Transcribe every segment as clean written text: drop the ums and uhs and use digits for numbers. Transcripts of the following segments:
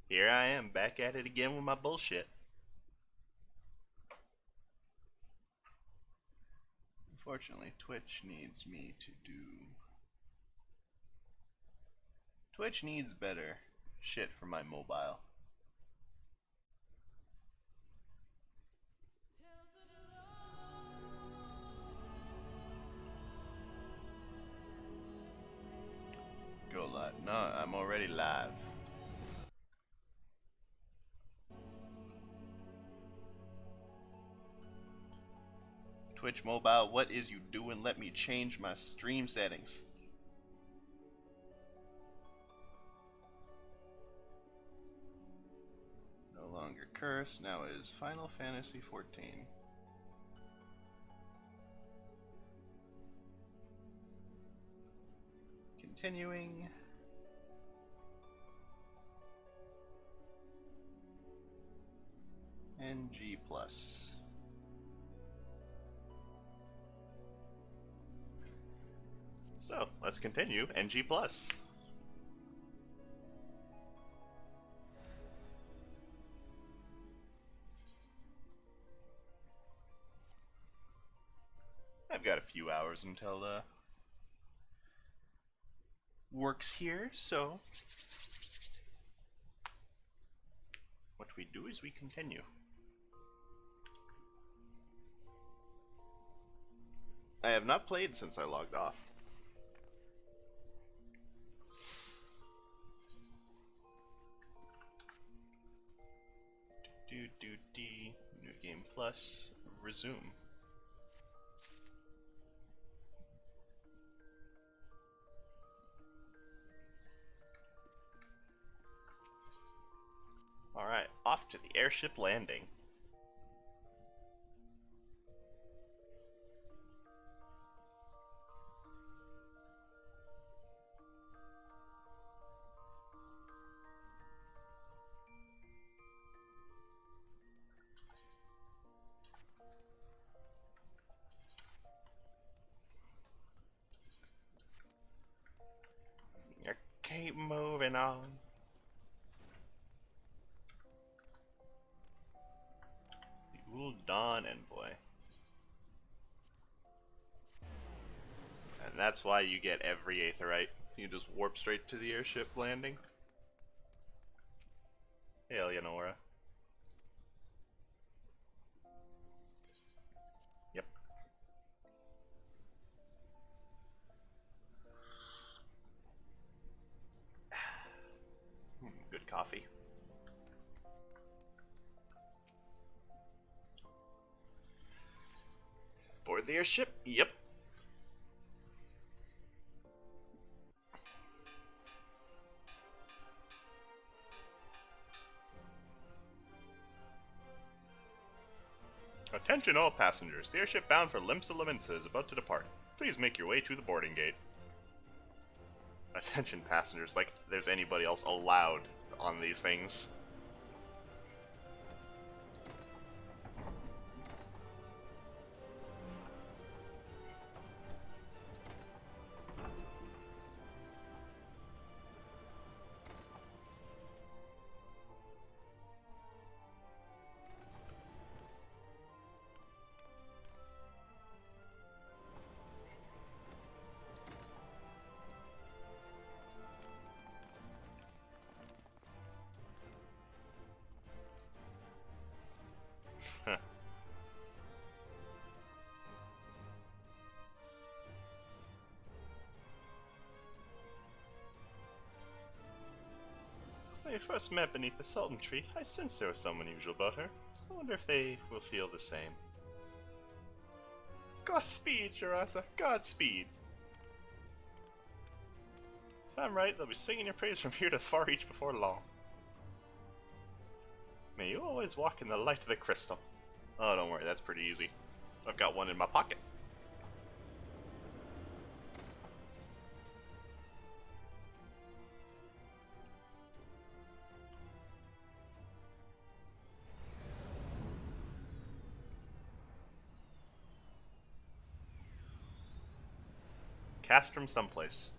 Here I am, back at it again with my bullshit. Unfortunately, Twitch needs me to do... Twitch needs better shit for my mobile. Go live. No, I'm already live. Twitch mobile, what is you doing? Let me change my stream settings. No longer curse, now is Final Fantasy 14. Continuing. NG plus. So let's continue NG plus. I've got a few hours until works here, so what we do is we continue. I have not played since I logged off. New game plus, resume. Alright, off to the airship landing. Keep moving on. The Ul'Dan envoy. And that's why you get every Aetheryte. You just warp straight to the airship landing. Hey, Eleonora. Yep. Good coffee. Board the airship? Yep. Attention all passengers. The airship bound for Limsa Limensa is about to depart. Please make your way to the boarding gate. Attention passengers, like there's anybody else allowed on these things. When we first met beneath the Sultan tree, I sensed there was something unusual about her. I wonder if they will feel the same. Godspeed, Jurasa. Godspeed. If I'm right, they'll be singing your praise from here to the far reach before long. May you always walk in the light of the crystal. Oh, don't worry, that's pretty easy. I've got one in my pocket. Cast from someplace.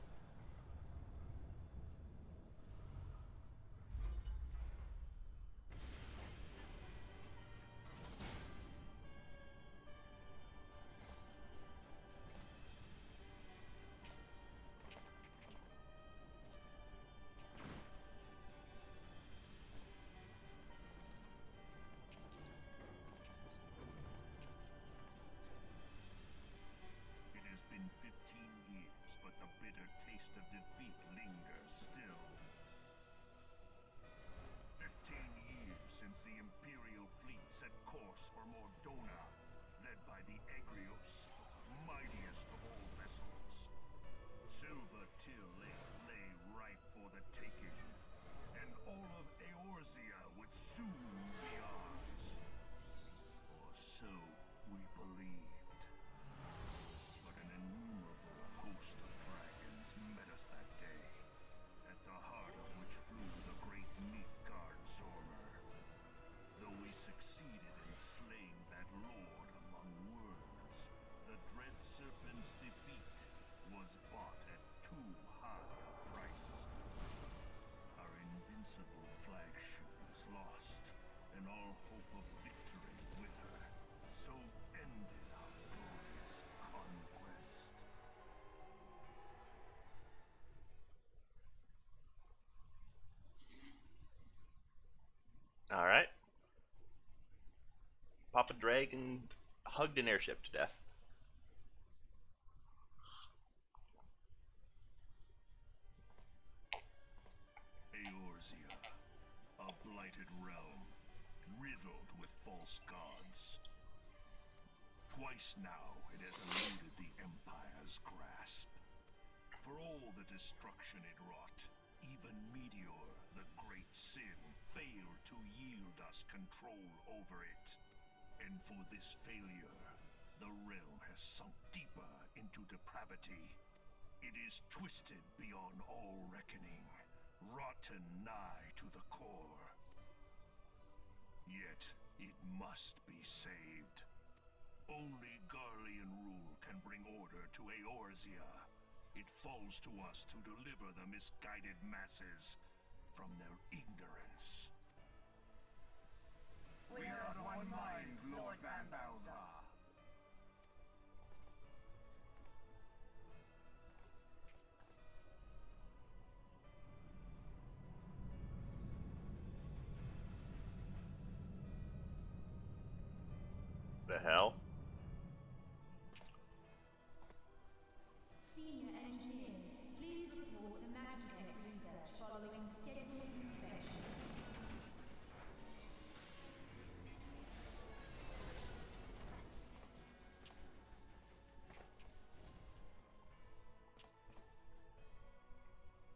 all hope of victory with her. So ended our glorious conquest. Alright. Papa Dragon hugged an airship to death. Eorzea, a blighted realm, riddled with false gods. Twice now it has eluded the Empire's grasp. For all the destruction it wrought, even Meteor, the great sin, failed to yield us control over it. And for this failure, the realm has sunk deeper into depravity. It is twisted beyond all reckoning, rotten nigh to the core. Yet, it must be saved. Only Garlean rule can bring order to Eorzea. It falls to us to deliver the misguided masses from their ignorance. We are of one mind, Lord Van Balthar. The hell? Senior engineers, please report to Magitech research following scheduled inspection.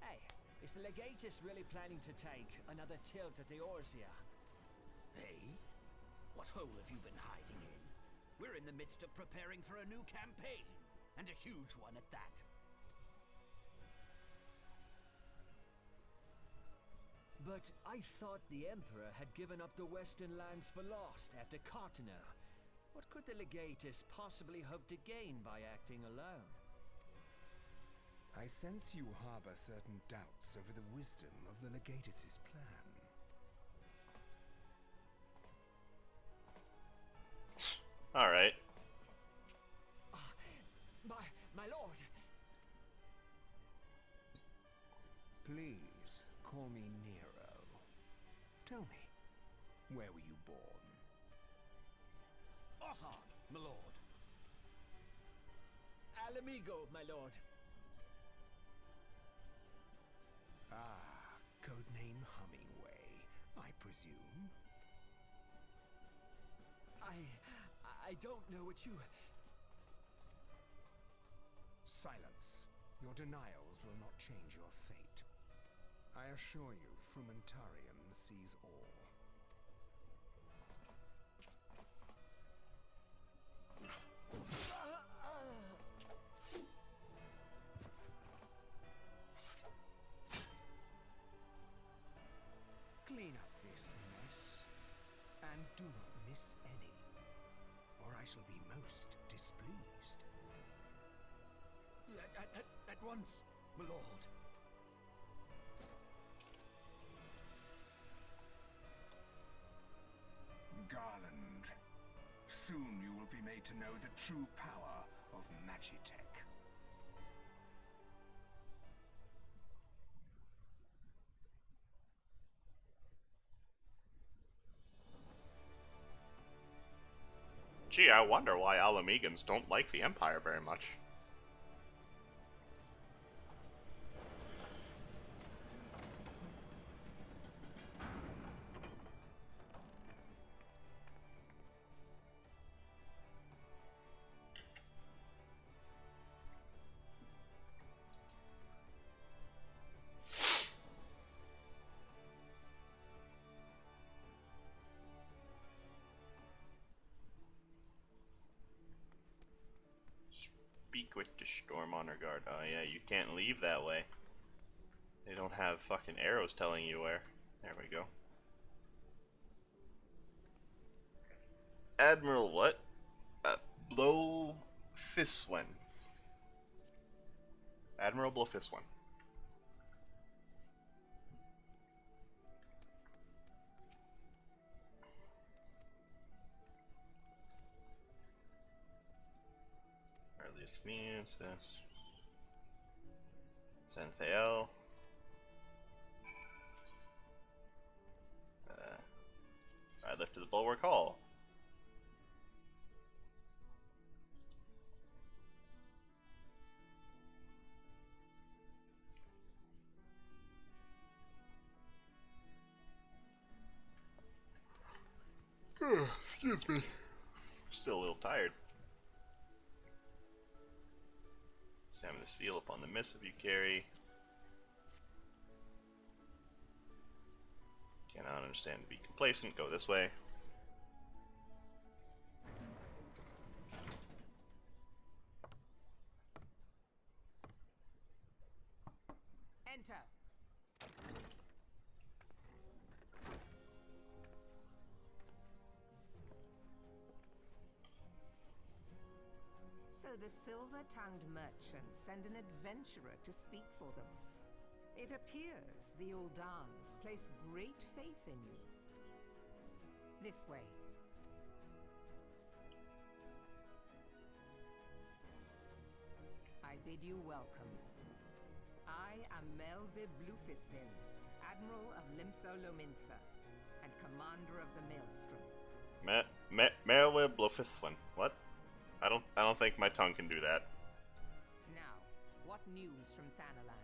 Hey, is the Legatus really planning to take another tilt at Eorzea? Hey? What hole have you been hiding in? We're in the midst of preparing for a new campaign, and a huge one at that. But I thought the Emperor had given up the Western lands for lost after Carteneau. What could the Legatus possibly hope to gain by acting alone? I sense you harbor certain doubts over the wisdom of the Legatus's plan. Alright. My lord! Please, call me Nero. Tell me, where were you born? Othard, my lord. Alamigo, my lord. Ah, codename Hummingway, I presume? I don't know what you... Silence. Your denials will not change your fate. I assure you, Frumentarium sees all. Clean up this mess, and do not miss any, or I shall be most displeased. At once, my lord. Garland, soon you will be made to know the true power of Magitech. Gee, I wonder why Alamegans don't like the Empire very much. Speak with the Storm Honor Guard. Oh yeah, you can't leave that way. They don't have fucking arrows telling you where. There we go. Admiral what? Blofiswin. Admiral Blofiswin. Disfenses. Santhael. I lifted the Bulwark Hall. Excuse me. Still a little tired. Examine the seal upon the missive you carry. Cannot understand to be complacent. Go this way. Enter. So the silver-tongued merchants send an adventurer to speak for them. It appears the Uldans place great faith in you. This way. I bid you welcome. I am Melve Blufisvin, Admiral of Limso Lominsa, and Commander of the Maelstrom. Melve Blufisvin. What? I don't think my tongue can do that. Now, what news from Thanalan?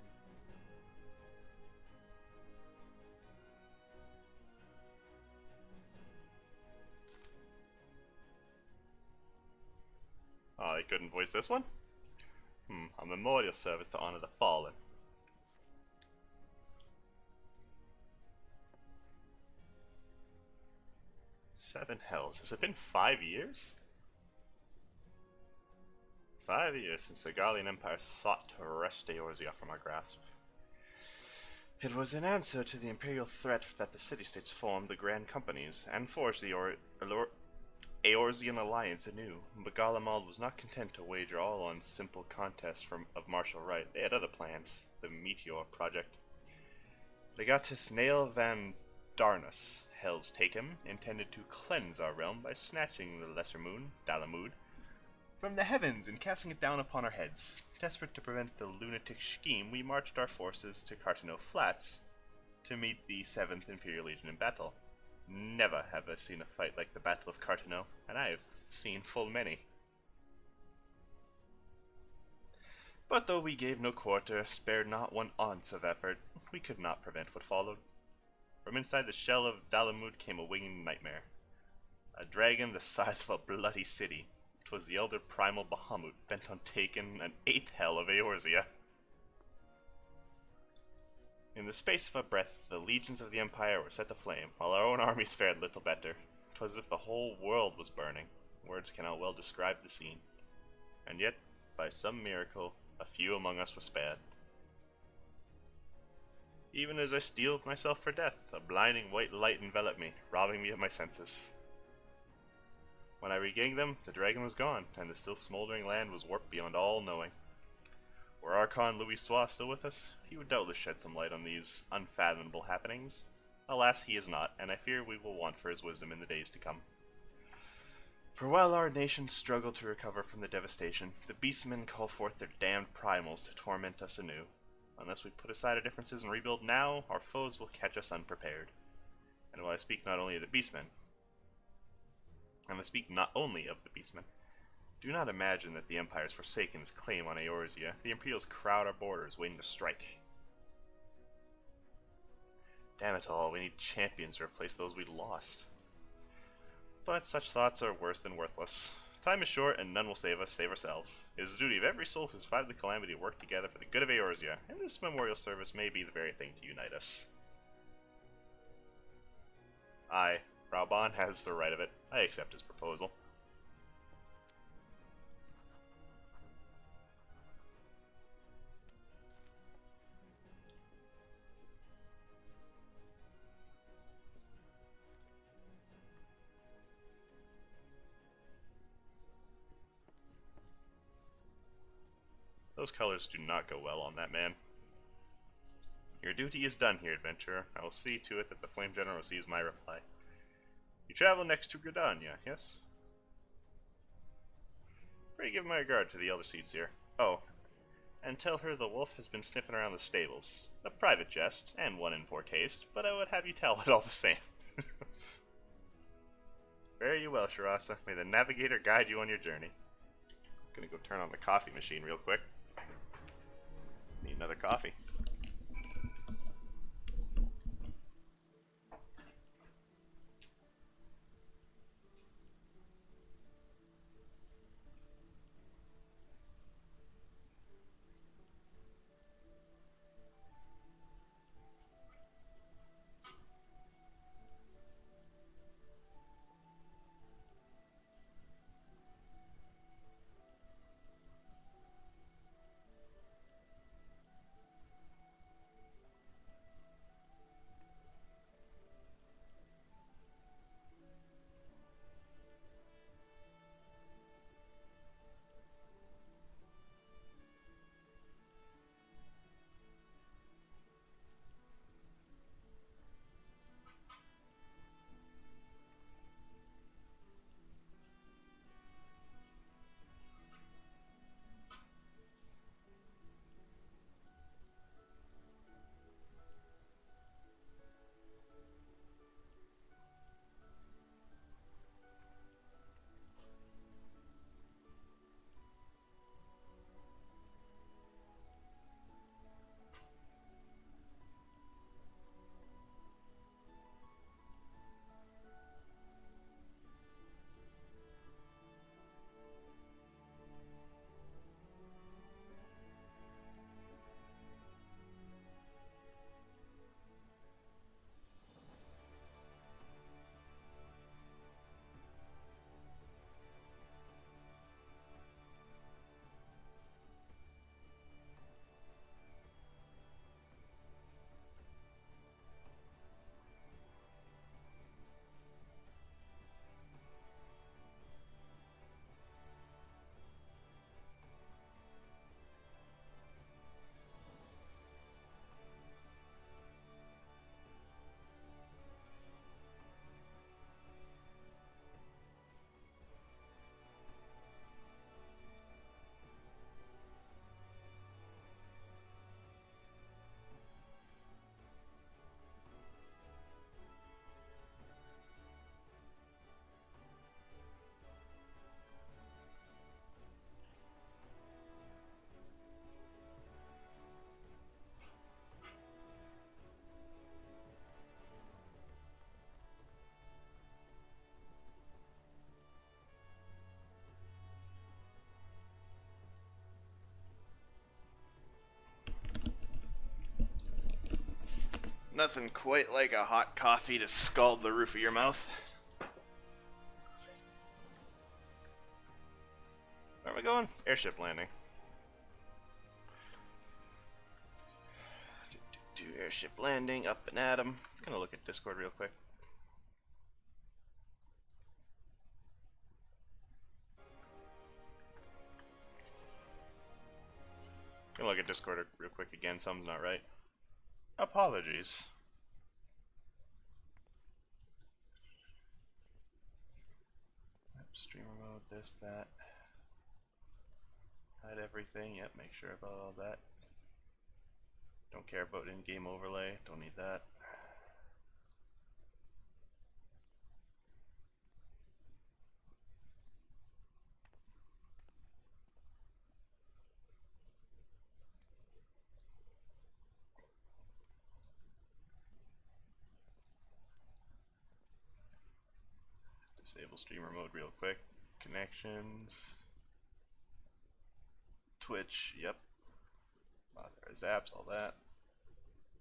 Oh, they couldn't voice this one? A memorial service to honor the fallen. Seven hells. Has it been 5 years? 5 years since the Garlean Empire sought to wrest Eorzea from our grasp. It was in answer to the imperial threat that the city-states formed the Grand Companies and forged the Eorzean alliance anew. But Garlemald was not content to wager all on simple contest of martial right. They had other plans. The Meteor Project. Legatus Nail van Darnus, Hell's Taken, intended to cleanse our realm by snatching the lesser moon, Dalamud, from the heavens and casting it down upon our heads. Desperate to prevent the lunatic scheme, we marched our forces to Cartano Flats to meet the 7th Imperial Legion in battle. Never have I seen a fight like the Battle of Cartano, and I have seen full many. But though we gave no quarter, spared not one ounce of effort, we could not prevent what followed. From inside the shell of Dalamud came a winged nightmare. A dragon the size of a bloody city. 'Twas the elder primal Bahamut bent on taking an 8th hell of Eorzea. In the space of a breath, the legions of the Empire were set aflame, while our own armies fared little better. 'Twas as if the whole world was burning. Words cannot well describe the scene. And yet, by some miracle, a few among us were spared. Even as I steeled myself for death, a blinding white light enveloped me, robbing me of my senses. When I regained them, the dragon was gone, and the still smoldering land was warped beyond all knowing. Were Archon Louis Sois still with us, he would doubtless shed some light on these unfathomable happenings. Alas, he is not, and I fear we will want for his wisdom in the days to come. For while our nations struggle to recover from the devastation, the beastmen call forth their damned primals to torment us anew. Unless we put aside our differences and rebuild now, our foes will catch us unprepared. And while I speak not only of the beastmen, do not imagine that the Empire has forsaken its claim on Eorzea. The Imperials crowd our borders, waiting to strike. Damn it all, we need champions to replace those we lost. But such thoughts are worse than worthless. Time is short, and none will save us save ourselves. It is the duty of every soul who survived the calamity to work together for the good of Eorzea, and this memorial service may be the very thing to unite us. Aye, Raubon has the right of it. I accept his proposal. Those colors do not go well on that man. Your duty is done here, adventurer. I will see to it that the Flame General receives my reply. You travel next to Gridania, yes? Pray give my regard to the elder seeds here. Oh, and tell her the wolf has been sniffing around the stables. A private jest, and one in poor taste, but I would have you tell it all the same. Fare you well, Shirasa. May the navigator guide you on your journey. Gonna go turn on the coffee machine real quick. Need another coffee. Nothing quite like a hot coffee to scald the roof of your mouth. Where am I going? Airship landing. Do airship landing, up and at 'em. Gonna look at Discord real quick. Gonna look at Discord real quick again, something's not right. Apologies. Streamer mode, this, that. Hide everything, yep, make sure about all that. Don't care about in-game overlay, don't need that. Disable streamer mode real quick. Connections. Twitch, yep. Authorize apps, all that.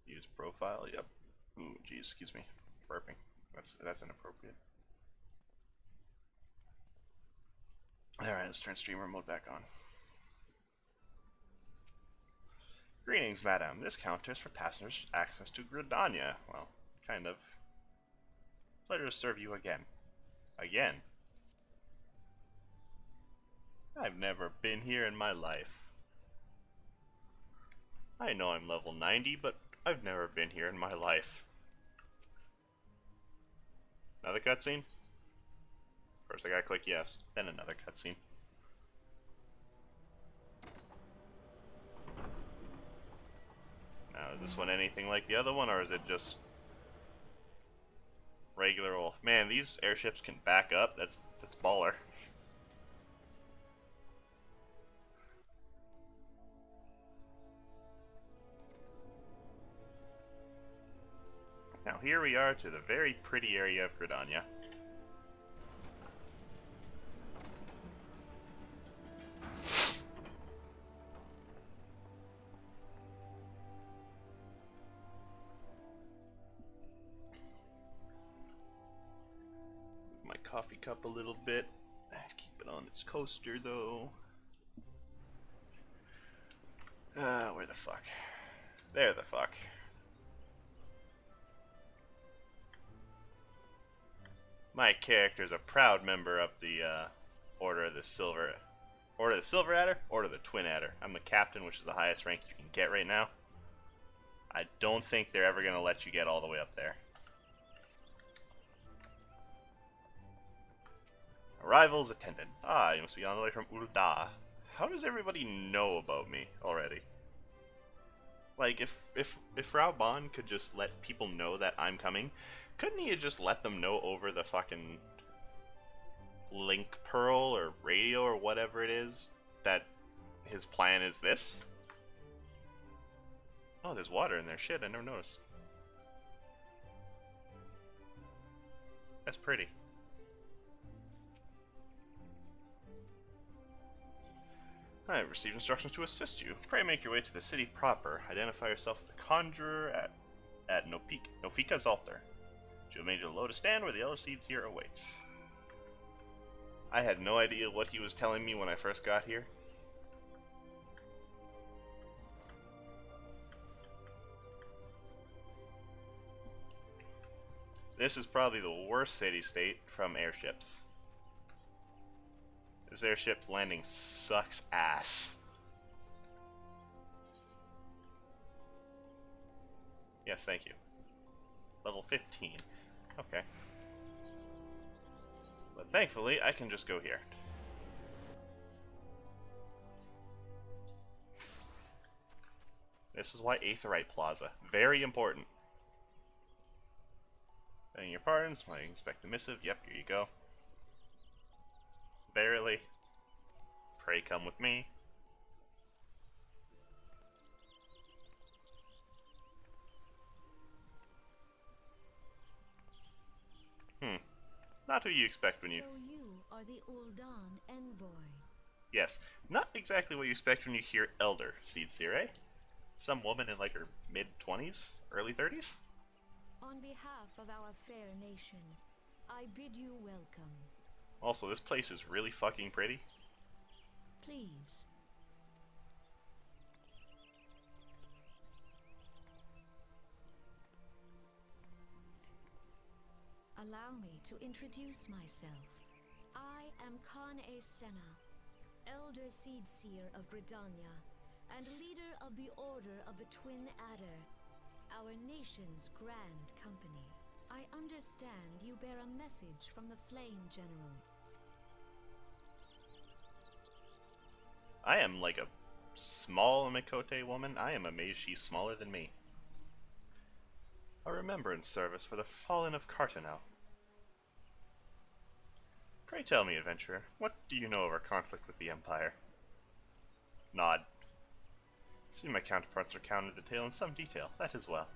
Use profile, yep. Ooh, geez, excuse me. Burping. That's inappropriate. Alright, let's turn streamer mode back on. Greetings, madam. This counter is for passengers access to Gridania. Well, kind of. Pleasure to serve you again. Again? I've never been here in my life. I know I'm level 90, but I've never been here in my life. Another cutscene? First I gotta click yes, then another cutscene. Now, is this one anything like the other one, or is it just regular old... Man, these airships can back up. That's baller. Now here we are to the very pretty area of Gridania. My coffee cup a little bit. Keep it on its coaster though. Where the fuck? There the fuck. My character is a proud member of the Order of the Silver Adder? Order of the Twin Adder. I'm the captain, which is the highest rank you can get right now. I don't think they're ever going to let you get all the way up there. Arrivals attendant. Ah, you must be on the way from Ul'dah. How does everybody know about me already? Like, if Raoban could just let people know that I'm coming, couldn't he have just let them know over the fucking link pearl or radio or whatever it is that his plan is this? Oh, there's water in there. Shit, I never noticed. That's pretty. I have received instructions to assist you. Pray make your way to the city proper. Identify yourself with the conjurer at Nofika's altar. You have made your load to stand where the Elder Seed Seer awaits. I had no idea what he was telling me when I first got here. This is probably the worst city-state from airships. This airship landing sucks ass. Yes, thank you. Level 15. Okay. But thankfully, I can just go here. This is why Aetheryte Plaza. Very important. Begging your pardons, I expect a missive. Yep, here you go. Verily. Pray come with me. Not who you expect when you... So you are the Ul'dah envoy. Yes, not exactly what you expect when you hear Elder Seed Seer, eh? Some woman in like her mid-20s? Early 30s? On behalf of our fair nation, I bid you welcome. Also, this place is really fucking pretty. Please. Allow me to introduce myself. I am Khan-e Senna, Elder Seed Seer of Gridania, and leader of the Order of the Twin Adder, our nation's grand company. I understand you bear a message from the Flame General. I am like a small Mikote woman. I am amazed she's smaller than me. A remembrance service for the fallen of Cartano. Pray tell me, adventurer, what do you know of our conflict with the Empire? Nod. See, my counterparts are counted the tale in some detail. That is well.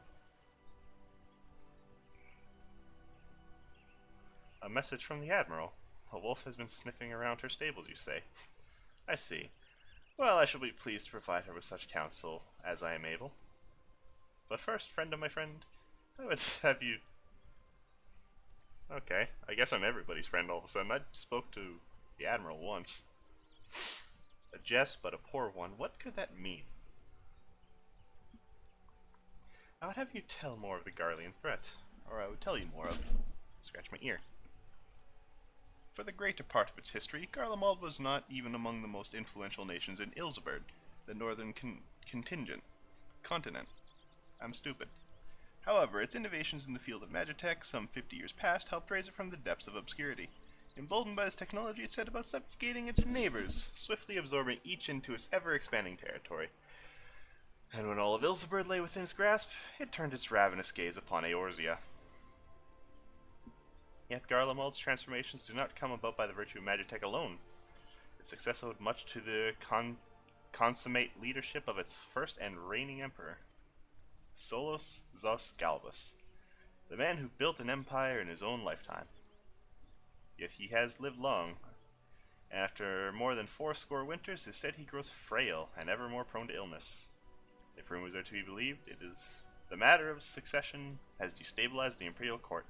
A message from the Admiral. A wolf has been sniffing around her stables, you say? I see. Well, I shall be pleased to provide her with such counsel as I am able. But first, friend of my friend, I would have you... Okay, I guess I'm everybody's friend all of a sudden. I spoke to the Admiral once. A jest, but a poor one. What could that mean? I would have you tell more of the Garlean threat, or I would tell you more of... Scratch my ear. For the greater part of its history, Garlemald was not even among the most influential nations in Ilseberd, the northern continent. I'm stupid. However, its innovations in the field of magitech some 50 years past helped raise it from the depths of obscurity. Emboldened by this technology, it set about subjugating its neighbors, swiftly absorbing each into its ever-expanding territory. And when all of Ilseburg lay within its grasp, it turned its ravenous gaze upon Eorzea. Yet Garlemald's transformations do not come about by the virtue of Magitech alone. Its success owed much to the consummate leadership of its first and reigning emperor, Solos Zos Galbus, the man who built an empire in his own lifetime. Yet he has lived long, and after more than 80 winters, it is said he grows frail and ever more prone to illness. If rumors are to be believed, it is the matter of succession has destabilized the imperial court.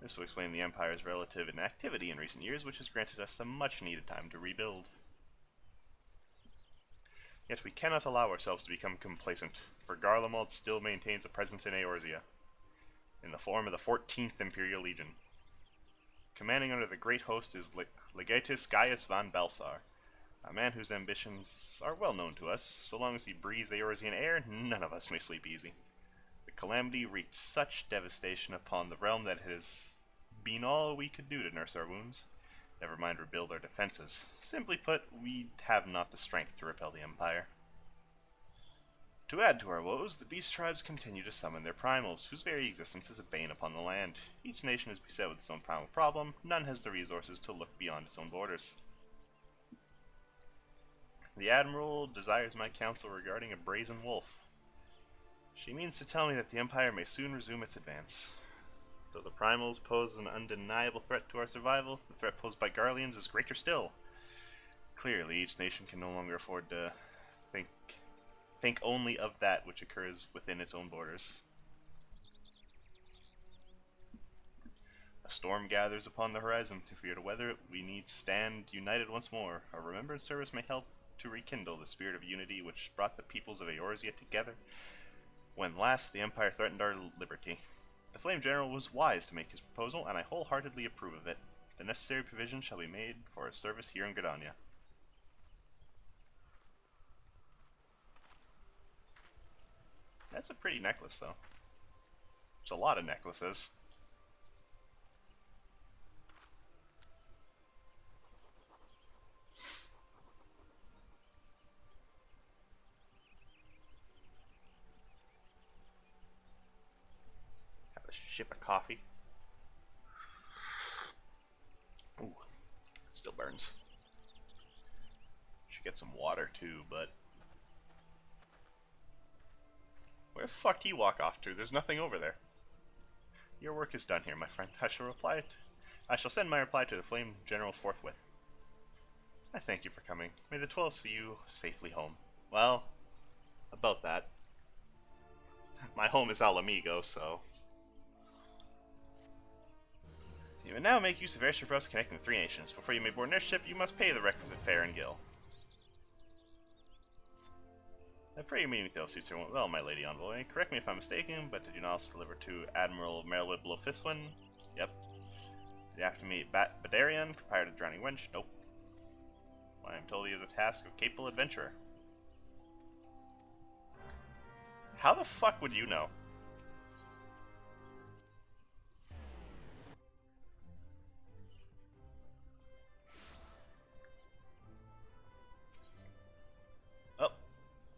This will explain the Empire's relative inactivity in recent years, which has granted us some much-needed time to rebuild. Yet we cannot allow ourselves to become complacent, for Garlemald still maintains a presence in Eorzea, in the form of the 14th Imperial Legion. Commanding under the Great Host is Legatus Gaius von Balsar, a man whose ambitions are well known to us. So long as he breathes Eorzean air, none of us may sleep easy. The calamity wreaked such devastation upon the realm that it has been all we could do to nurse our wounds, never mind rebuild our defenses. Simply put, we have not the strength to repel the Empire. To add to our woes, the beast tribes continue to summon their primals, whose very existence is a bane upon the land. Each nation is beset with its own primal problem, none has the resources to look beyond its own borders. The Admiral desires my counsel regarding a brazen wolf. She means to tell me that the Empire may soon resume its advance. Though the primals pose an undeniable threat to our survival, the threat posed by Garleans is greater still. Clearly, each nation can no longer afford to think only of that which occurs within its own borders. A storm gathers upon the horizon. If we are to weather it, we need to stand united once more. Our remembrance service may help to rekindle the spirit of unity which brought the peoples of Eorzea together when last the Empire threatened our liberty. The Flame General was wise to make his proposal, and I wholeheartedly approve of it. The necessary provision shall be made for his service here in Gridania. That's a pretty necklace, though. It's a lot of necklaces. Have a sip of coffee. Ooh, still burns. Should get some water too, but where the fuck do you walk off to? There's nothing over there. Your work is done here, my friend. I shall send my reply to the Flame General forthwith. I thank you for coming. May the 12 see you safely home. Well, about that. My home is Alamigo, so you may now make use of airship routes connecting the 3 nations. Before you may board an airship, you must pay the requisite fare and gill. I pray your meeting with the Elsuits went well, my lady envoy. Correct me if I'm mistaken, but did you not also deliver to Admiral Merylwood Blofiswin? Yep. Did you have to meet Badarian, proprietor of the Drowning Wench? Nope. Well, I am told he is a task of capable adventurer. How the fuck would you know?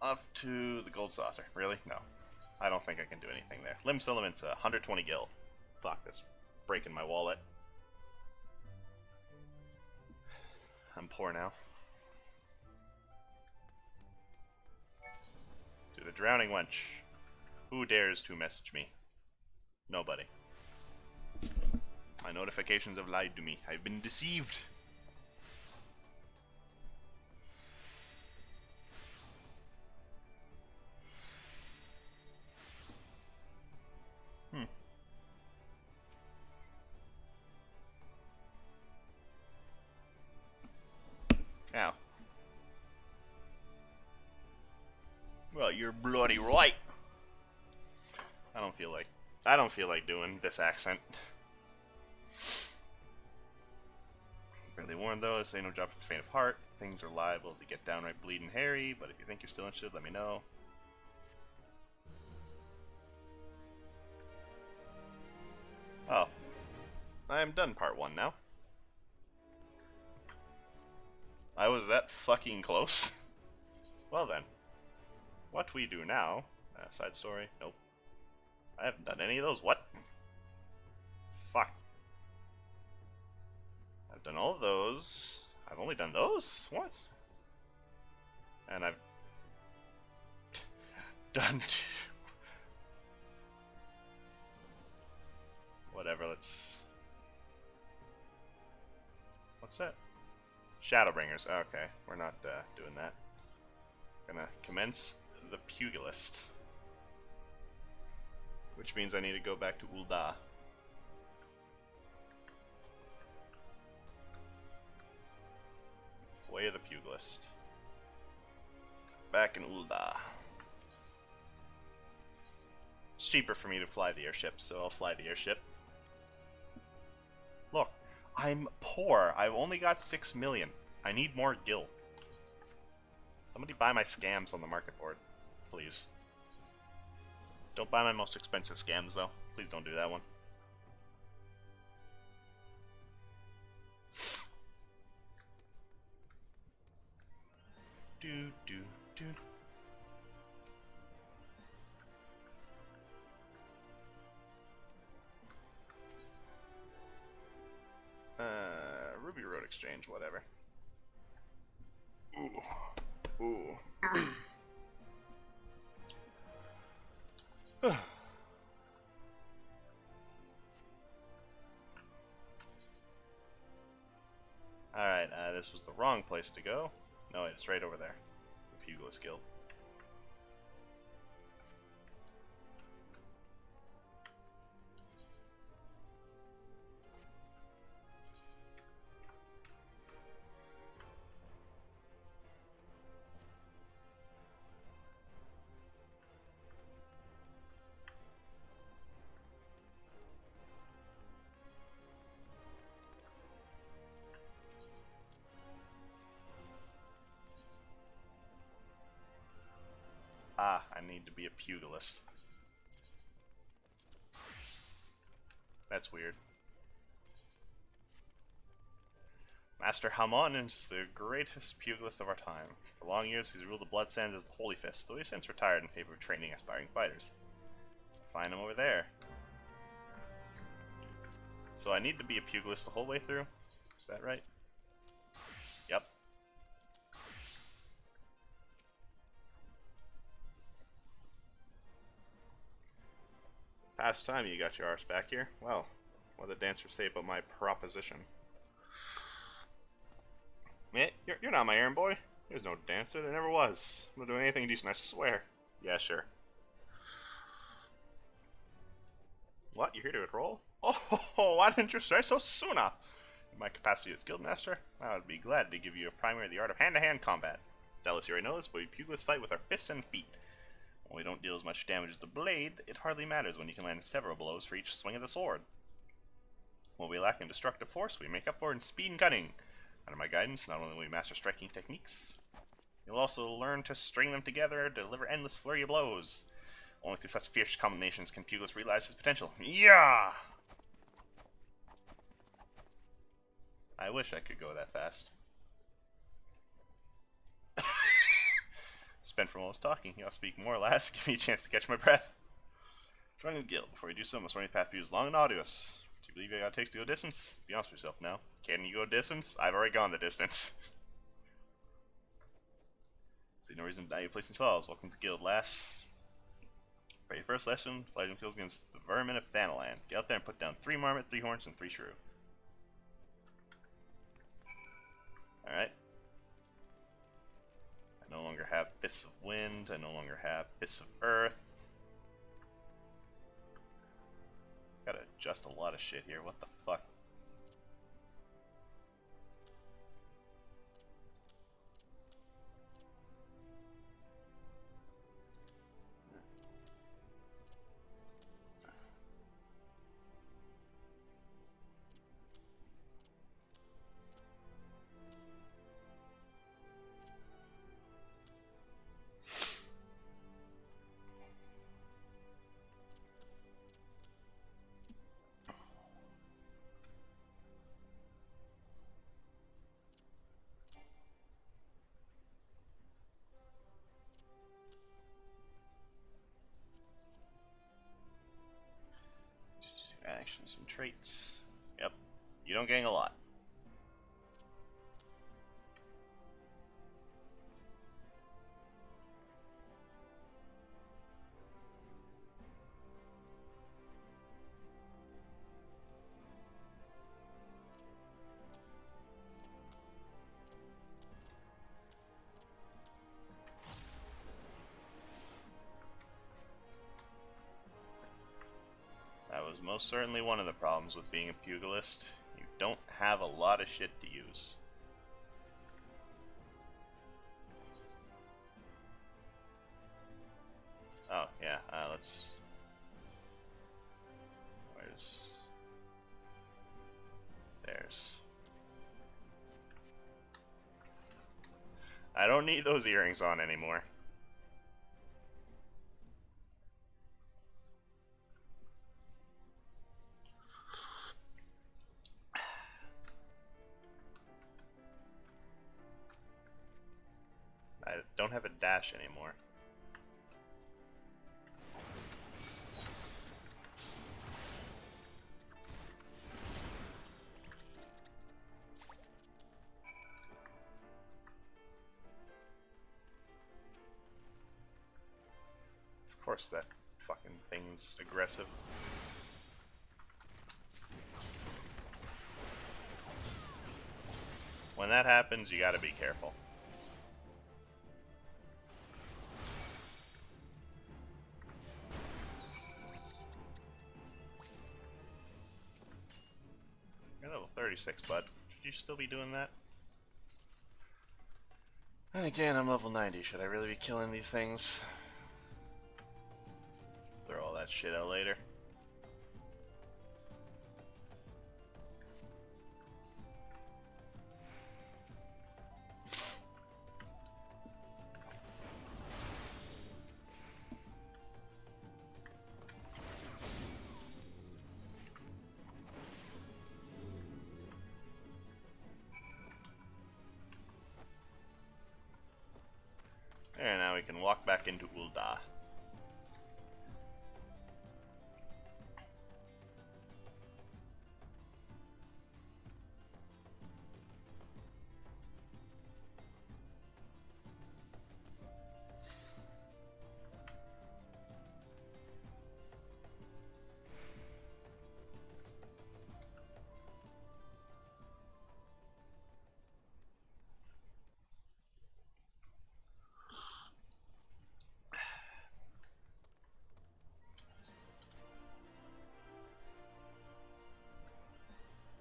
Off to the Gold Saucer. Really? No. I don't think I can do anything there. Lim Solomon's 120 gil. Fuck, that's breaking my wallet. I'm poor now. To the Drowning Wench. Who dares to message me? Nobody. My notifications have lied to me. I've been deceived. Ow. Well, you're bloody right. I don't feel like doing this accent. Really warned though, this ain't no job for the faint of heart. Things are liable to get downright bleeding hairy, but if you think you're still interested, let me know. Oh. I am done part 1 now. I was that fucking close. Well then. what we do now... side story? Nope. I haven't done any of those. What? Fuck. I've done all of those. I've only done those? What? And I've... done two. Whatever, let's... What's that? Shadowbringers. Okay, we're not doing that. Gonna commence the Pugilist. Which means I need to go back to Ul'dah. Way of the Pugilist. Back in Ul'dah. It's cheaper for me to fly the airship, so I'll fly the airship. Look, I'm poor. I've only got 6 million. I need more gil. Somebody buy my scams on the market board, please. Don't buy my most expensive scams, though. Please don't do that one. Do, do, do. Ruby Road Exchange, whatever. Ooh. Ooh. Alright, this was the wrong place to go. No, it's right over there. The Pugilist Guild. Ah, I need to be a pugilist. That's weird. Master Hamon is the greatest pugilist of our time. For long years, he's ruled the Blood Sands as the Holy Fist, though he's since retired in favor of training aspiring fighters. Find him over there. So I need to be a pugilist the whole way through? Is that right? Yep. Past time you got your arse back here. Well, what did the dancer say about my proposition? Mate, you're not my errand boy. There's no dancer. There never was. I'm not doing anything decent, I swear. Yeah, sure. What? You're here to enroll? Oh, why didn't you say so sooner? In my capacity as guildmaster, I would be glad to give you a primer of the art of hand-to-hand combat. Doubtless you already know this, but we pugilists fight with our fists and feet. When we don't deal as much damage as the blade, it hardly matters when you can land several blows for each swing of the sword. What we lack in destructive force, we make up for in speed and cunning. Under my guidance, not only will we master striking techniques, you'll also learn to string them together to deliver endless flurry of blows. Only through such fierce combinations can Pugilist realize his potential. Yeah! I wish I could go that fast. Spent from all his talking. I'll speak more, lass. Give me a chance to catch my breath. Joining the guild. Before you do so, must run your path be as long and arduous. Do you believe you got what it takes to go distance? Be honest with yourself now. Can you go distance? I've already gone the distance. See no reason to die your place in stalls. Welcome to the guild, lass. For your first lesson, fighting kills against the vermin of Thanalan. Get out there and put down 3 marmot, 3 horns, and 3 shrew. Alright. I no longer have Fists of Wind. I no longer have Fists of Earth. Gotta adjust a lot of shit here. What the fuck? traits. Yep. You don't gain a lot. That was most certainly one of the problems with being a pugilist. You don't have a lot of shit to use. Oh, yeah, let's... Where's... There's... I don't need those earrings on anymore. I don't have a dash anymore. Of course that fucking thing's aggressive. When that happens, you gotta be careful. You're level 36, bud. Should you still be doing that? And again, I'm level 90. Should I really be killing these things? Throw all that shit out later. And now we can walk back into Ul'dah.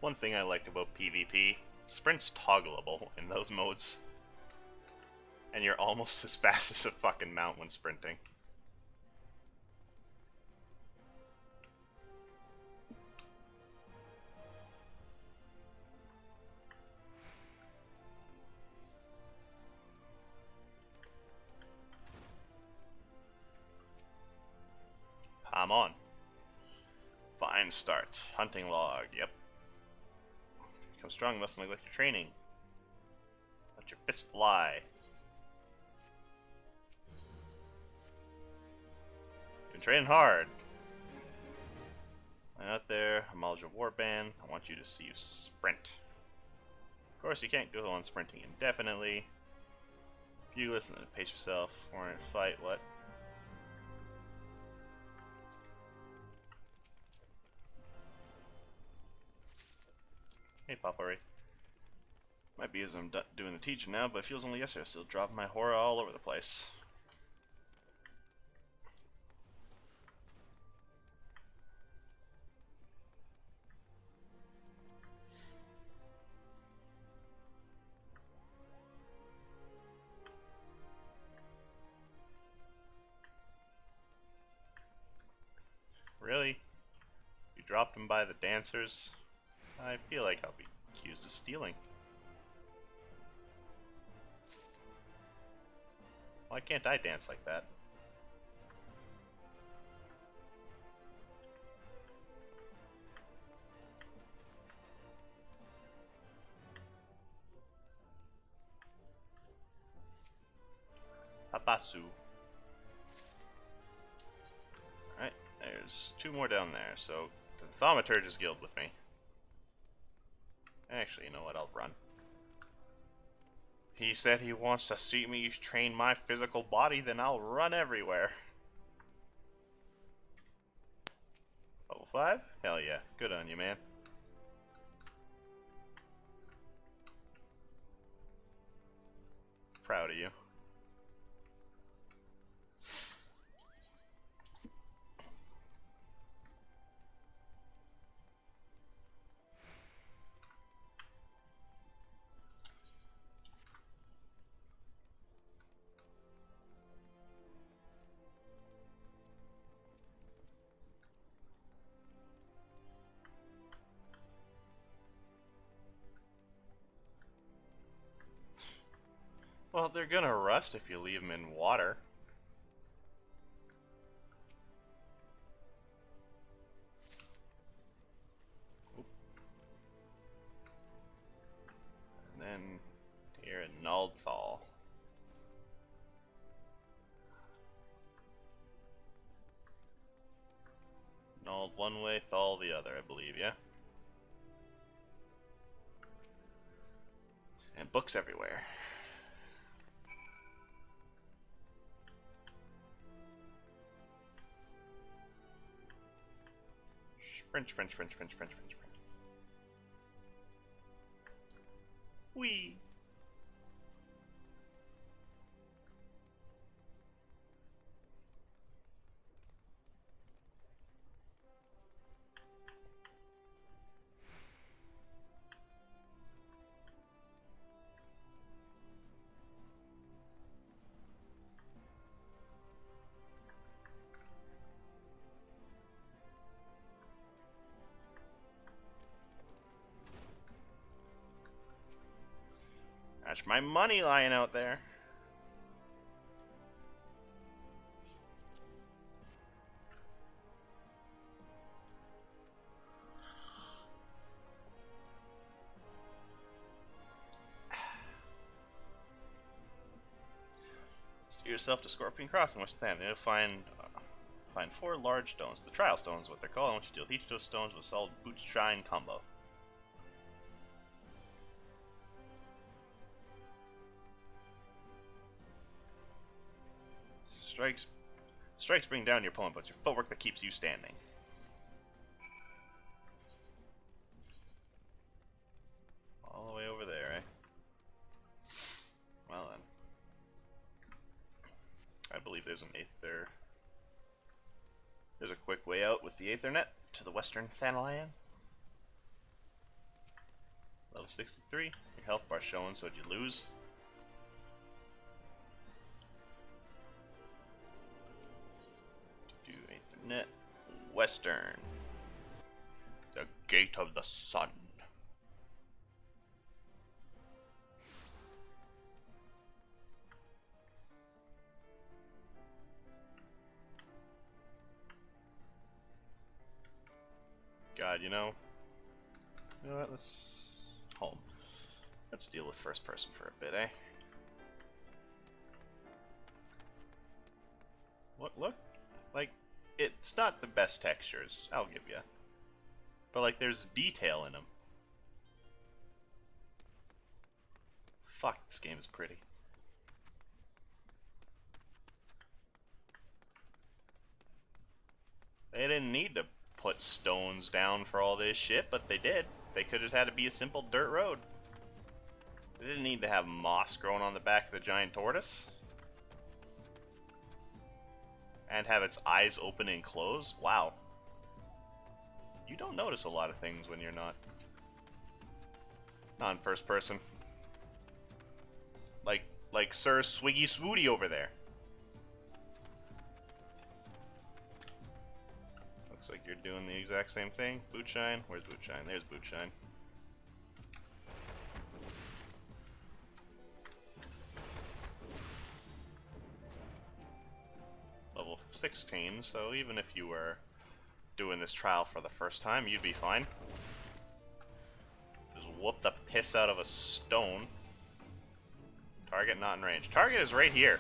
One thing I like about PvP, sprint's toggleable in those modes. And you're almost as fast as a fucking mount when sprinting. I'm on. Fine start. Hunting log, yep. Become strong, must neglect your training. Let your fist fly. Been training hard. I'm out there, Amalja Warband. I want you to see you sprint. Of course, you can't go on sprinting indefinitely. If you listen and pace yourself, or in a fight, what? Hey, Papari. Might be as I'm doing the teaching now, but it feels only yesterday, still dropping my horror all over the place. Really? You dropped him by the dancers? I feel like I'll be accused of stealing. Why can't I dance like that? Papasu. Alright, there's two more down there, so to the Thaumaturge's Guild with me. Actually, you know what? I'll run. He said he wants to see me train my physical body, then I'll run everywhere. Level 5? Hell yeah. Good on you, man. Proud of you. Well, they're gonna rust if you leave them in water. Oop. And then here in Naldthal. Nald one way, Thal the other, I believe, yeah? And books everywhere. Sprint, sprint, sprint, sprint, sprint, sprint, sprint. Whee! That's my money lying out there. Steer yourself to Scorpion Crossing, which then you'll find 4 large stones. The trial stones is what they're called. I want you to deal with each of those stones with a solid boot shine combo. Strikes bring down your opponent, but it's your footwork that keeps you standing. All the way over there, eh? Well then. I believe there's an Aether. There's a quick way out with the Aethernet to the western Thanalayan. Level 63. Your health bar showing, so did you lose? Net Western. The Gate of the Sun. God, you know what, let's home. Let's deal with first person for a bit, eh? What, look? Like, it's not the best textures, I'll give you. But, like, there's detail in them. Fuck, this game is pretty. They didn't need to put stones down for all this shit, but they did. They could have had it be a simple dirt road. They didn't need to have moss growing on the back of the giant tortoise. And have its eyes open and close? Wow. You don't notice a lot of things when you're not in first person. Like Sir Swiggy Swooty over there. Looks like you're doing the exact same thing. Bootshine? Where's Bootshine? There's Bootshine. Level 16, so even if you were doing this trial for the first time, you'd be fine. Just whoop the piss out of a stone. Target not in range. Target is right here.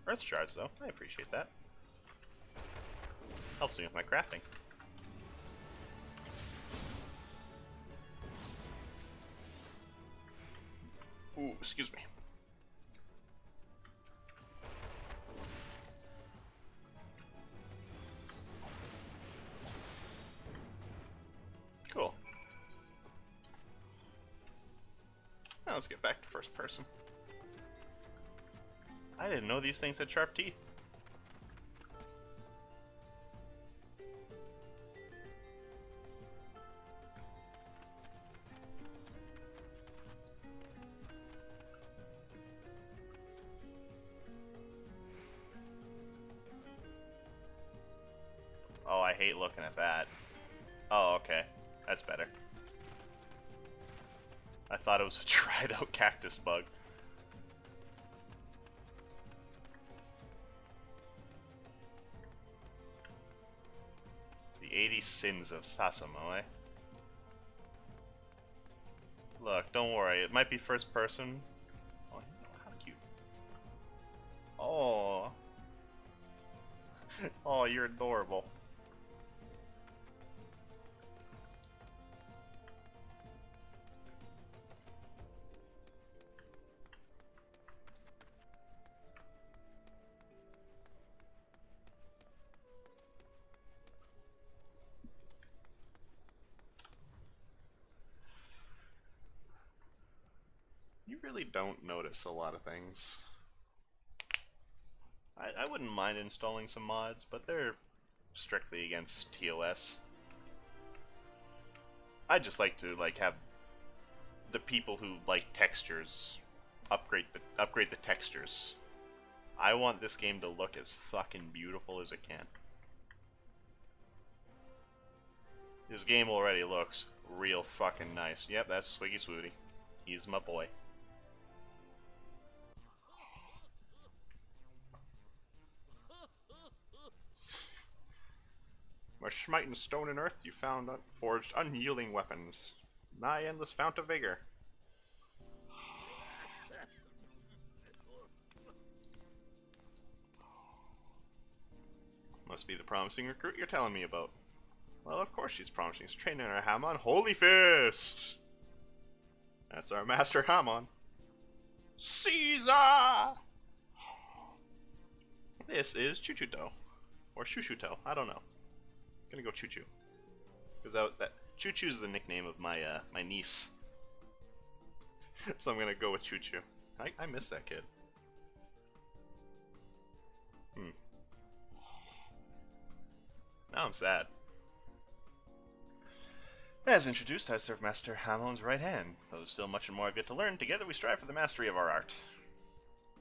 Earth shards, though. I appreciate that. Helps me with my crafting. Ooh, excuse me. Cool. Now let's get back to first person. I didn't know these things had sharp teeth. Oh, I hate looking at that. Oh, okay. That's better. I thought it was a dried out cactus bug. The 80 Sins of Sasamo, eh? Look, don't worry. It might be first person. Oh, how cute. Oh. Oh, you're adorable. You really don't notice a lot of things. I wouldn't mind installing some mods, but they're strictly against TOS. I just like to have the people who like textures upgrade the textures. I want this game to look as fucking beautiful as it can. This game already looks real fucking nice. Yep, that's Swiggy Swooty. He's my boy. Where smiting stone and earth, you found forged unyielding weapons. Nigh endless fount of vigor. Must be the promising recruit you're telling me about. Well, of course she's promising. She's training her Hamon. Holy Fist! That's our master Hamon. Caesar! This is Chuchuto. Or Shushuto. I don't know. I'm gonna go Choo-Choo. Because that Choo-Choo's the nickname of my my niece. So I'm gonna go with Choo-Choo. I miss that kid. Now I'm sad. As introduced, I serve Master Hamon's right hand. Though there's still much more I've yet to learn, together we strive for the mastery of our art.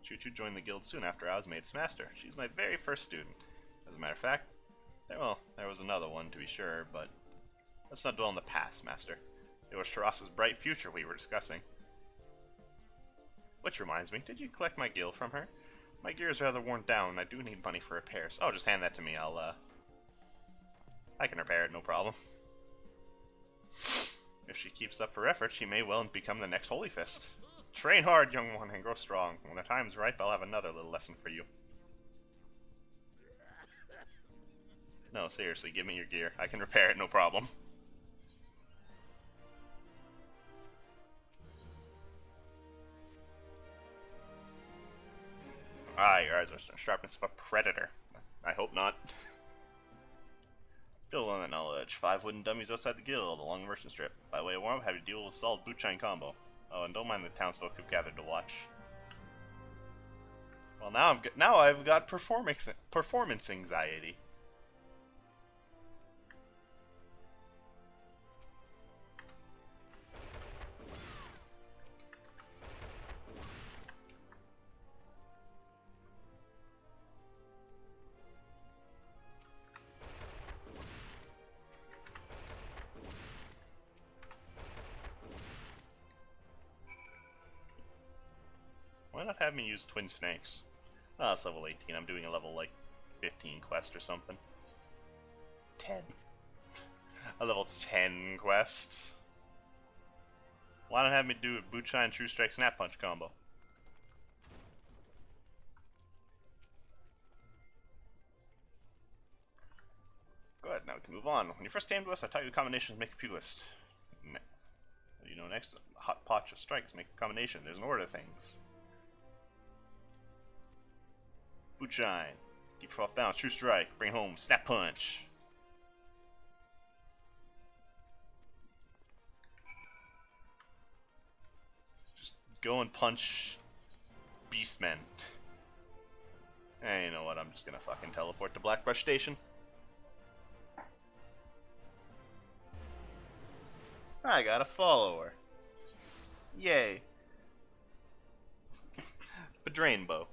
Choo-Choo joined the guild soon after I was made its master. She's my very first student. As a matter of fact, there was another one to be sure, but let's not dwell on the past, Master. It was Taras's bright future we were discussing. Which reminds me, did you collect my gil from her? My gear is rather worn down, and I do need money for repairs. Oh, just hand that to me. I can repair it, no problem. If she keeps up her efforts, she may well become the next Holy Fist. Train hard, young one, and grow strong. When the time's ripe, I'll have another little lesson for you. No, seriously, give me your gear. I can repair it, no problem. Ah, your eyes are the sharpness of a predator. I hope not. Build on that knowledge. 5 wooden dummies outside the guild, along the merchant strip. By way of warm-up, have to deal with a solid boot shine combo. Oh, and don't mind the townsfolk who've gathered to watch. Well, now I've got performance anxiety. Why not have me use Twin Snakes? Oh, it's level 18. I'm doing a level, 15 quest or something. 10. A level 10 quest? Why not have me do a Boot Shine, True Strike, Snap Punch combo? move on. When you first came to us, I taught you combinations make a pugilist. You know, next, hot potch of strikes make a combination. There's an order of things. Boot shine. Keep off balance. True strike. Bring home. Snap punch. Just go and punch beastmen. Hey, you know what? I'm just gonna fucking teleport to Blackbrush Station. I got a follower. Yay. Pedrainbow.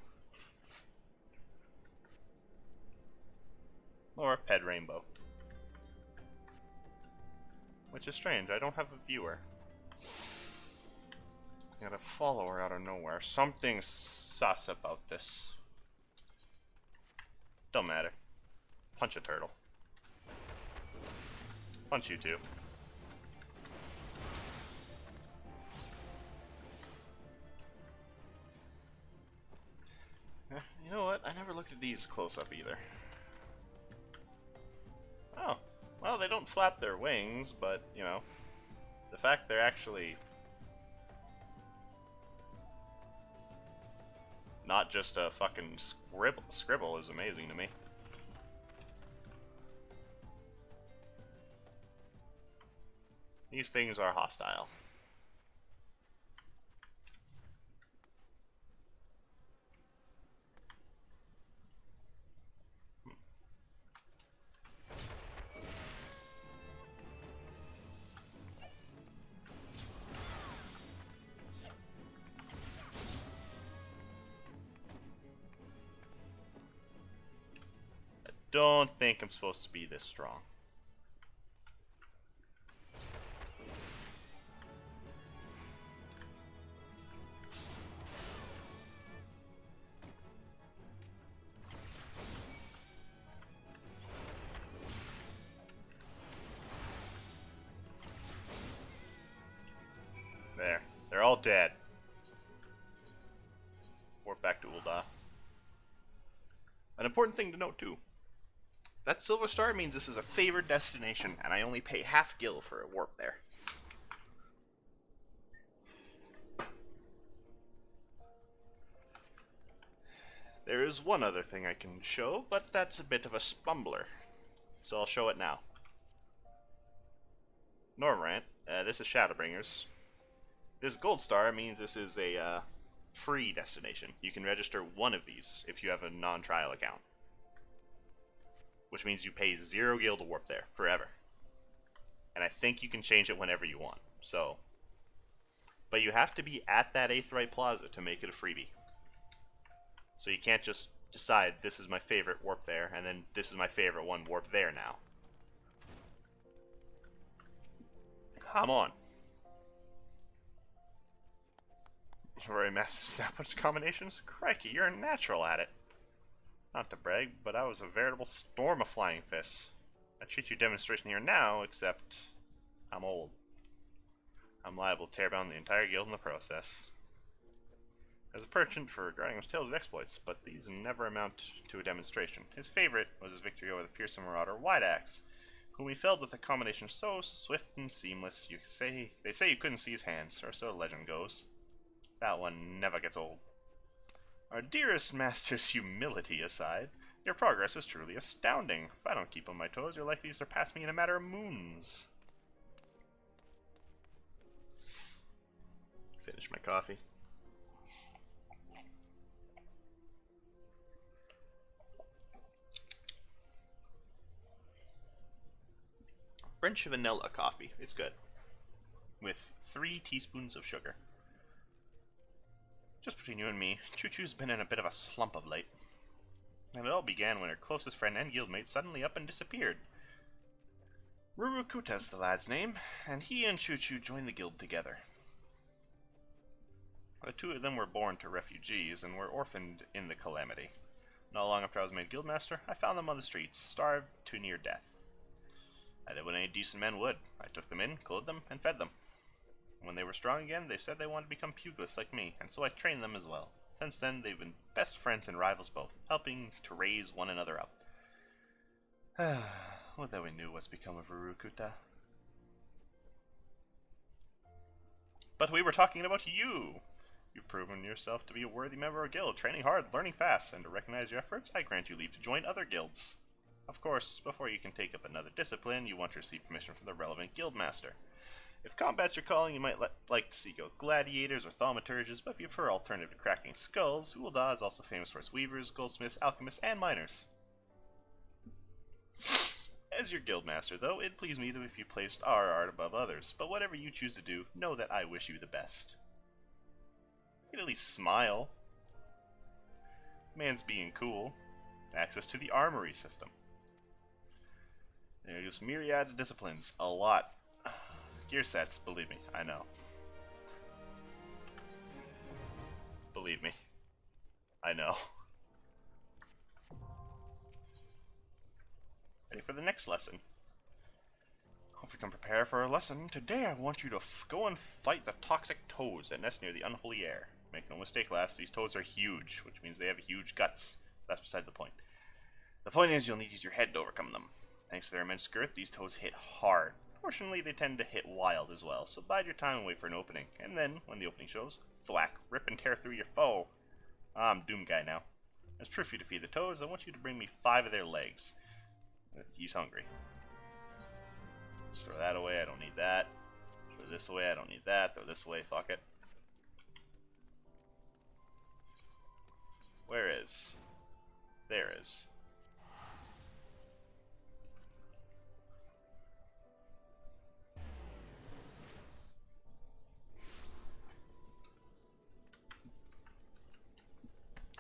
Or Ped Rainbow. Which is strange, I don't have a viewer. Got a follower out of nowhere. Something's sus about this. Don't matter. Punch a turtle. Punch you too. You know what? I never looked at these close up either. Oh, well, they don't flap their wings, but, you know, the fact they're actually not just a fucking scribble is amazing to me. These things are hostile. Don't think I'm supposed to be this strong. There. They're all dead. Warp back to Ul'dah. An important thing to note too. That silver star means this is a favored destination, and I only pay half gil for a warp there. There is one other thing I can show, but that's a bit of a spumbler. So I'll show it now. Normrant, this is Shadowbringers. This gold star means this is a free destination. You can register one of these if you have a non-trial account. Which means you pay 0 gil to warp there, forever. And I think you can change it whenever you want, so. But you have to be at that Aetheryte Plaza to make it a freebie. So you can't just decide, this is my favorite warp there, and then this is my favorite one warp there now. Come on. Very massive snap punch combinations? Crikey, you're a natural at it. Not to brag, but I was a veritable storm of flying fists. I treat you demonstration here now, except I'm old. I'm liable to tear down the entire guild in the process. There's a penchant for regarding his tales of exploits, but these never amount to a demonstration. His favorite was his victory over the fearsome marauder Whiteaxe, whom he felled with a combination so swift and seamless they say you couldn't see his hands, or so the legend goes. That one never gets old. Our dearest master's humility aside, your progress is truly astounding. If I don't keep on my toes, you're likely to surpass me in a matter of moons. Finish my coffee. French vanilla coffee. It's good. With 3 teaspoons of sugar. Just between you and me, Choo Choo's been in a bit of a slump of late. And it all began when her closest friend and guildmate suddenly up and disappeared. Rurukuta's the lad's name, and he and Choo Choo joined the guild together. The 2 of them were born to refugees and were orphaned in the Calamity. Not long after I was made guildmaster, I found them on the streets, starved to near death. I did what any decent man would. I took them in, clothed them, and fed them. When they were strong again, they said they wanted to become pugilists like me, and so I trained them as well. Since then, they've been best friends and rivals both, helping to raise one another up. Oh, that we knew what's become of Urukuta. But we were talking about you! You've proven yourself to be a worthy member of a guild, training hard, learning fast, and to recognize your efforts, I grant you leave to join other guilds. Of course, before you can take up another discipline, you want to receive permission from the relevant guild master. If combat's your calling, you might like to seek out gladiators or thaumaturges, but if you prefer alternative to cracking skulls, Ul'dah is also famous for its weavers, goldsmiths, alchemists, and miners. As your guild master, though, it'd please me if you placed our art above others, but whatever you choose to do, know that I wish you the best. You can at least smile. Man's being cool. Access to the armory system. There's myriads of disciplines. A lot. Gear sets, believe me, I know. Believe me. I know. Ready for the next lesson. Hope you can prepare for a lesson. Today I want you to go and fight the toxic toads that nest near the unholy air. Make no mistake, lass, these toads are huge, which means they have huge guts. That's besides the point. The point is you'll need to use your head to overcome them. Thanks to their immense girth, these toads hit hard. Fortunately, they tend to hit wild as well, so bide your time and wait for an opening. And then, when the opening shows, thwack, rip and tear through your foe. I'm Doom Guy now. As proof you defeat the toads, I want you to bring me 5 of their legs. He's hungry. Just throw that away, I don't need that. Throw this away, I don't need that. Throw this away, fuck it. Where is? There is.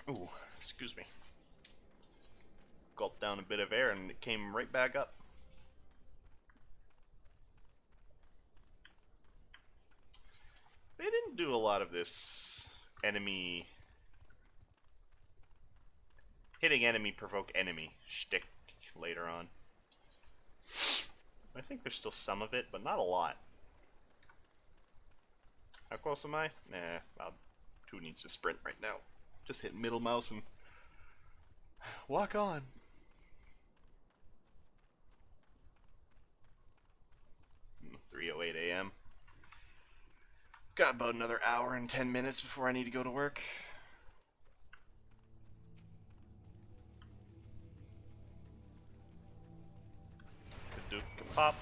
Ooh, excuse me. Gulped down a bit of air and it came right back up. They didn't do a lot of this enemy... hitting enemy provoke enemy shtick later on. I think there's still some of it, but not a lot. How close am I? Nah, well, who needs to sprint right now? Just hit middle mouse and walk on. Hmm, 3:08 a.m. Got about another hour and 10 minutes before I need to go to work. The Duke can pop.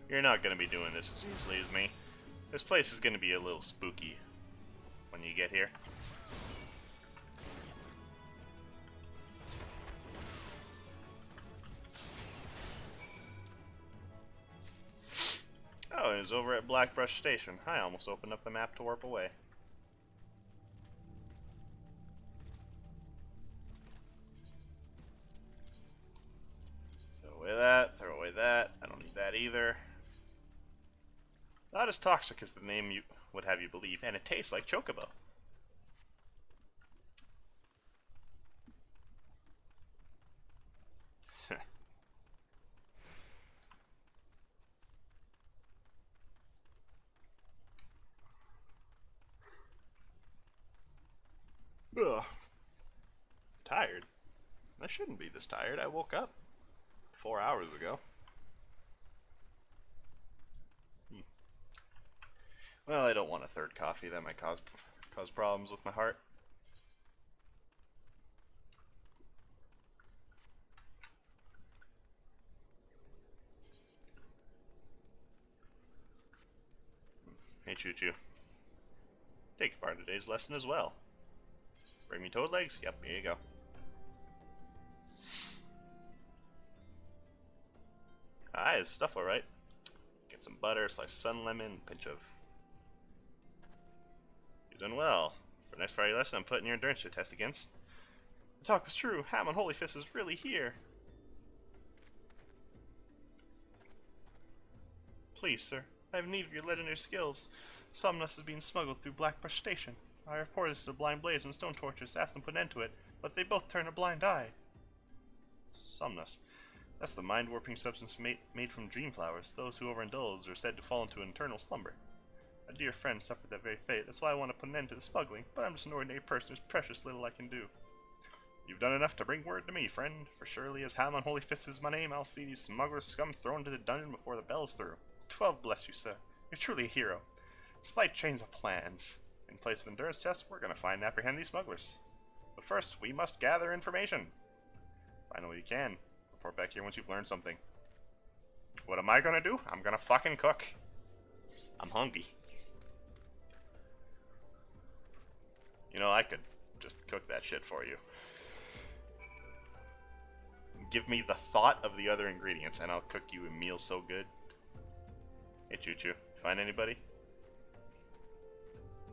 You're not going to be doing this as easily as me. This place is going to be a little spooky when you get here. Oh, it was over at Blackbrush Station. I almost opened up the map to warp away. Throw away that, throw away that. I don't need that either. Not as toxic as the name you would have you believe, and it tastes like Chocobo. Ugh. Tired? I shouldn't be this tired. I woke up 4 hours ago. Well, I don't want a third coffee. That might cause problems with my heart. Hey, Choo-Choo. Take part in today's lesson as well. Bring me toad legs? Yep, here you go. Ah, his stuff alright. Get some butter, slice sun lemon, pinch of... You've done well. For next Friday lesson, I'm putting your endurance to test against. The talk was true. Ham on Holyfist is really here. Please, sir. I have need of your legendary skills. Somnus is being smuggled through Blackbrush Station. I reported this to the Blind Blaze and Stone Torches, asked them to put an end to it, but they both turned a blind eye. Somnus. That's the mind-warping substance made from dream flowers. Those who overindulge are said to fall into an eternal slumber. A dear friend suffered that very fate. That's why I want to put an end to the smuggling, but I'm just an ordinary person. There's precious little I can do. You've done enough to bring word to me, friend. For surely as Ham on Holy Fist is my name, I'll see these smugglers scum thrown to the dungeon before the bell's through. 12 bless you, sir. You're truly a hero. Slight change of plans. In place of endurance tests, we're going to find and apprehend these smugglers. But first, we must gather information. Find what you can. Report back here once you've learned something. What am I going to do? I'm going to fucking cook. I'm hungry. You know, I could just cook that shit for you. Give me the thought of the other ingredients, and I'll cook you a meal so good. Hey, Choo Choo. Find anybody?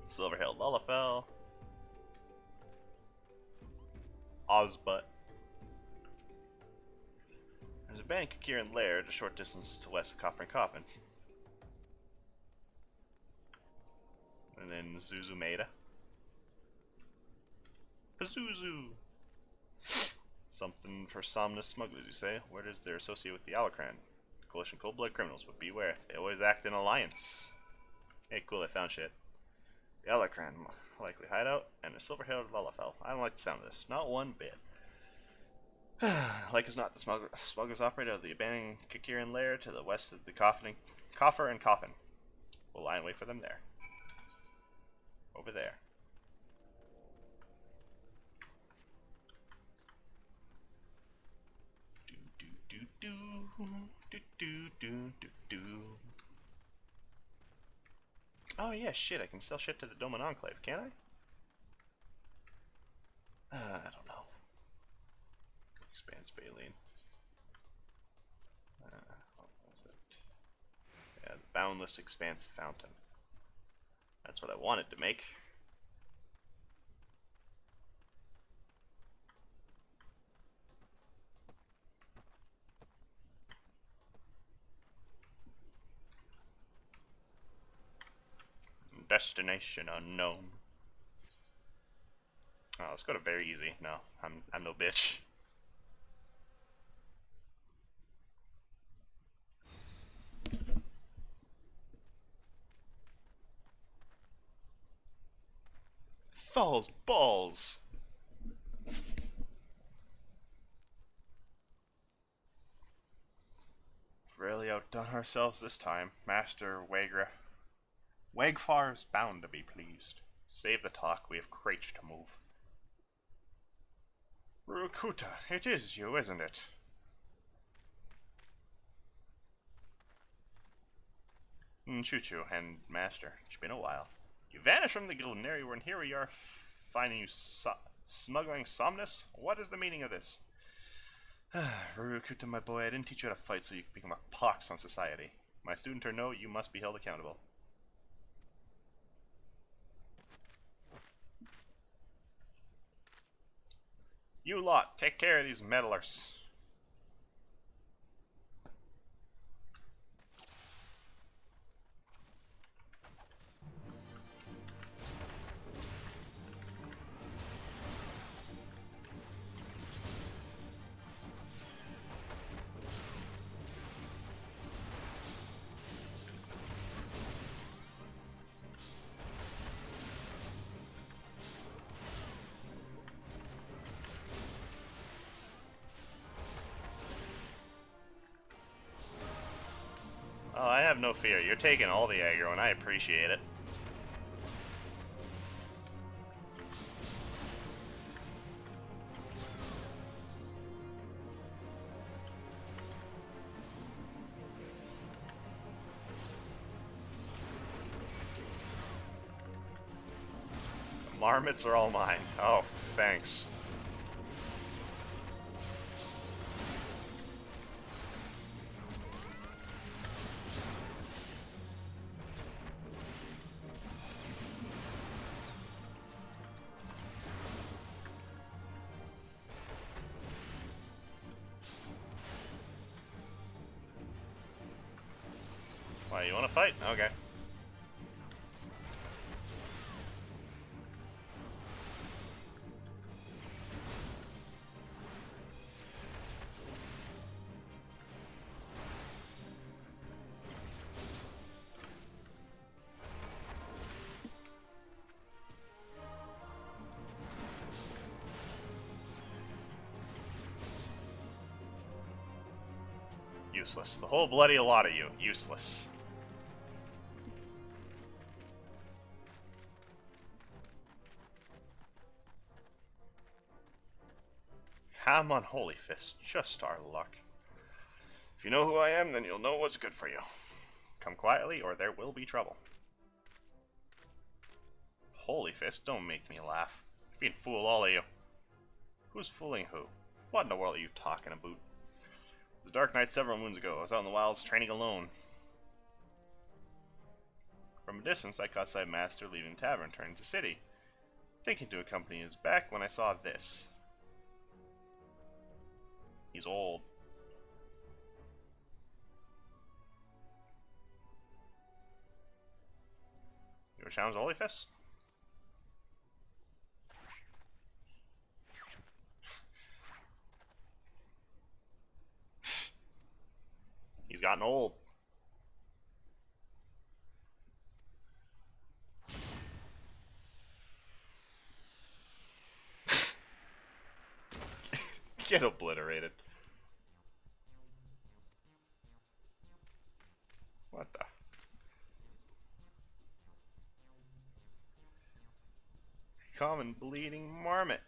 Silverhailed Lullafell. Ozbutt. There's a band Kakiran Lair a short distance to west of Coffer and Coffin. And then Zuzumeda. Pazuzu! Something for Somnus smugglers, you say? Where does they're associated with the Alacran? Coalition cold-blood criminals, but beware. They always act in alliance. Hey, cool, I found shit. The Alacran, likely hideout, and a silver-hailed Lullafell. I don't like the sound of this. Not one bit. Like as not, the smugglers operate out of the abandoned Kakiran lair to the west of the Coffer and Coffin. We'll lie and wait for them there. Over there. Oh yeah, shit, I can sell shit to the Doman Enclave, can I? I don't know. Expanse Baleen. What was it? Yeah, the Boundless Expanse Fountain. That's what I wanted to make. Destination unknown. Oh, let's go to very easy. No, I'm no bitch. Falls balls. Really outdone ourselves this time, Master Wagra. Wagfar is bound to be pleased. Save the talk, we have crates to move. Rukuta, it is you, isn't it? Choo-choo, and Master, it's been a while. You vanished from the Gilded Area, and here we are finding you smuggling Somnus? What is the meaning of this? Rukuta, my boy, I didn't teach you how to fight so you could become a pox on society. My student or no, you must be held accountable. You lot, take care of these meddlers. Oh, I have no fear. You're taking all the aggro, and I appreciate it. The marmots are all mine. Oh, thanks. Why, you want to fight? Okay. Useless. The whole bloody lot of you. Useless. Ham on Holy Fist. Just our luck. If you know who I am, then you'll know what's good for you. Come quietly, or there will be trouble. Holy Fist, don't make me laugh. You're being fool, all of you. Who's fooling who? What in the world are you talking about? It was a dark night several moons ago. I was out in the wilds training alone. From a distance, I caught sight of Master leaving the tavern, turning to city. Thinking to accompany his back when I saw this. He's old. Your challenge Holy Fist? He's gotten old. Get obliterated. What the? Common bleeding marmot.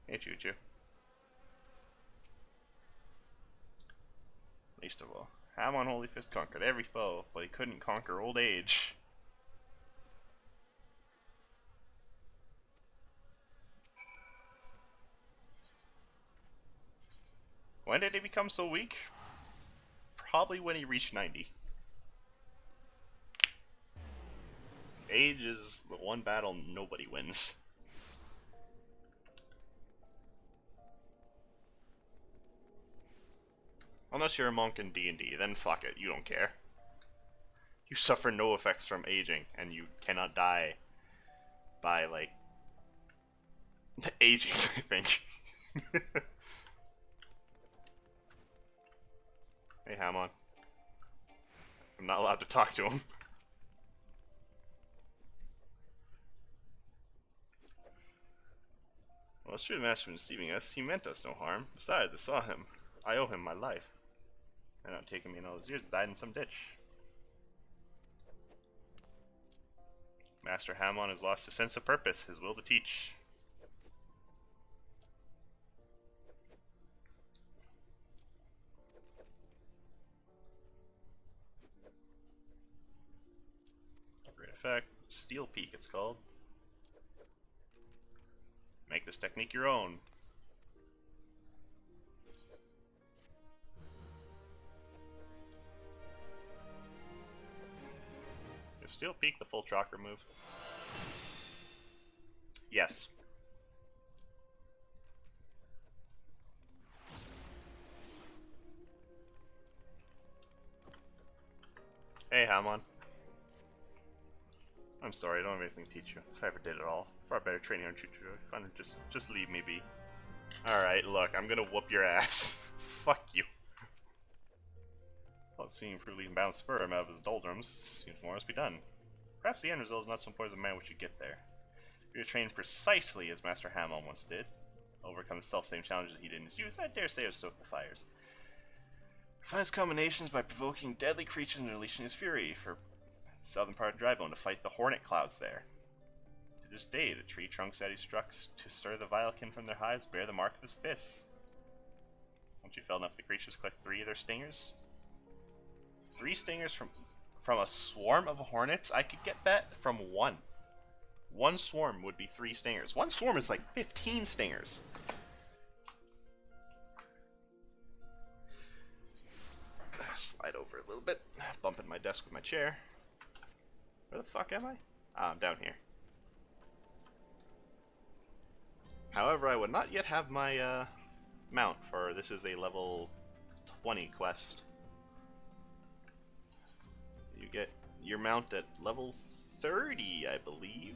Hey, Choo-Choo. Least of all, Ham on Holy Fist conquered every foe, but he couldn't conquer old age. When did he become so weak? Probably when he reached 90. Age is the one battle nobody wins. Unless you're a monk in D&D, then fuck it, you don't care. You suffer no effects from aging, and you cannot die by, like, aging, I think. Hey, Hamon. I'm not allowed to talk to him. Well, it's true the master was deceiving us. He meant us no harm. Besides, I saw him. I owe him my life. And not taking me in all those years, died in some ditch. Master Hamon has lost his sense of purpose, his will to teach. Great effect. Steel Peak, it's called. Make this technique your own. Is Steel Peak the full chakra move? Yes. Hey, Hamon. I'm sorry, I don't have anything to teach you. If I ever did at all. Far better training on Choo-Choo. Just leave me be. Alright, look, I'm gonna whoop your ass. Fuck you. Well, seeing for leaving bound spur him out of his doldrums, seems more must be done. Perhaps the end result is not so important as the man we should get there. If you're trained precisely as Master Hamon once did, overcome the self-same challenges he did in his youth, I dare say it would stoke the fires. Refine his combinations by provoking deadly creatures and unleashing his fury for the southern part of Drybone to fight the hornet clouds there. To this day, the tree trunks that he struck to stir the vilekin from their hives bear the mark of his fists. Once you felled enough the creatures, collect 3 of their stingers. 3 stingers from a swarm of hornets? I could get that from 1. 1 swarm would be 3 stingers. 1 swarm is like 15 stingers. Slide over a little bit. Bumping my desk with my chair. Where the fuck am I? Ah, I'm down here. However, I would not yet have my mount, for this is a level 20 quest. You get your mount at level 30, I believe.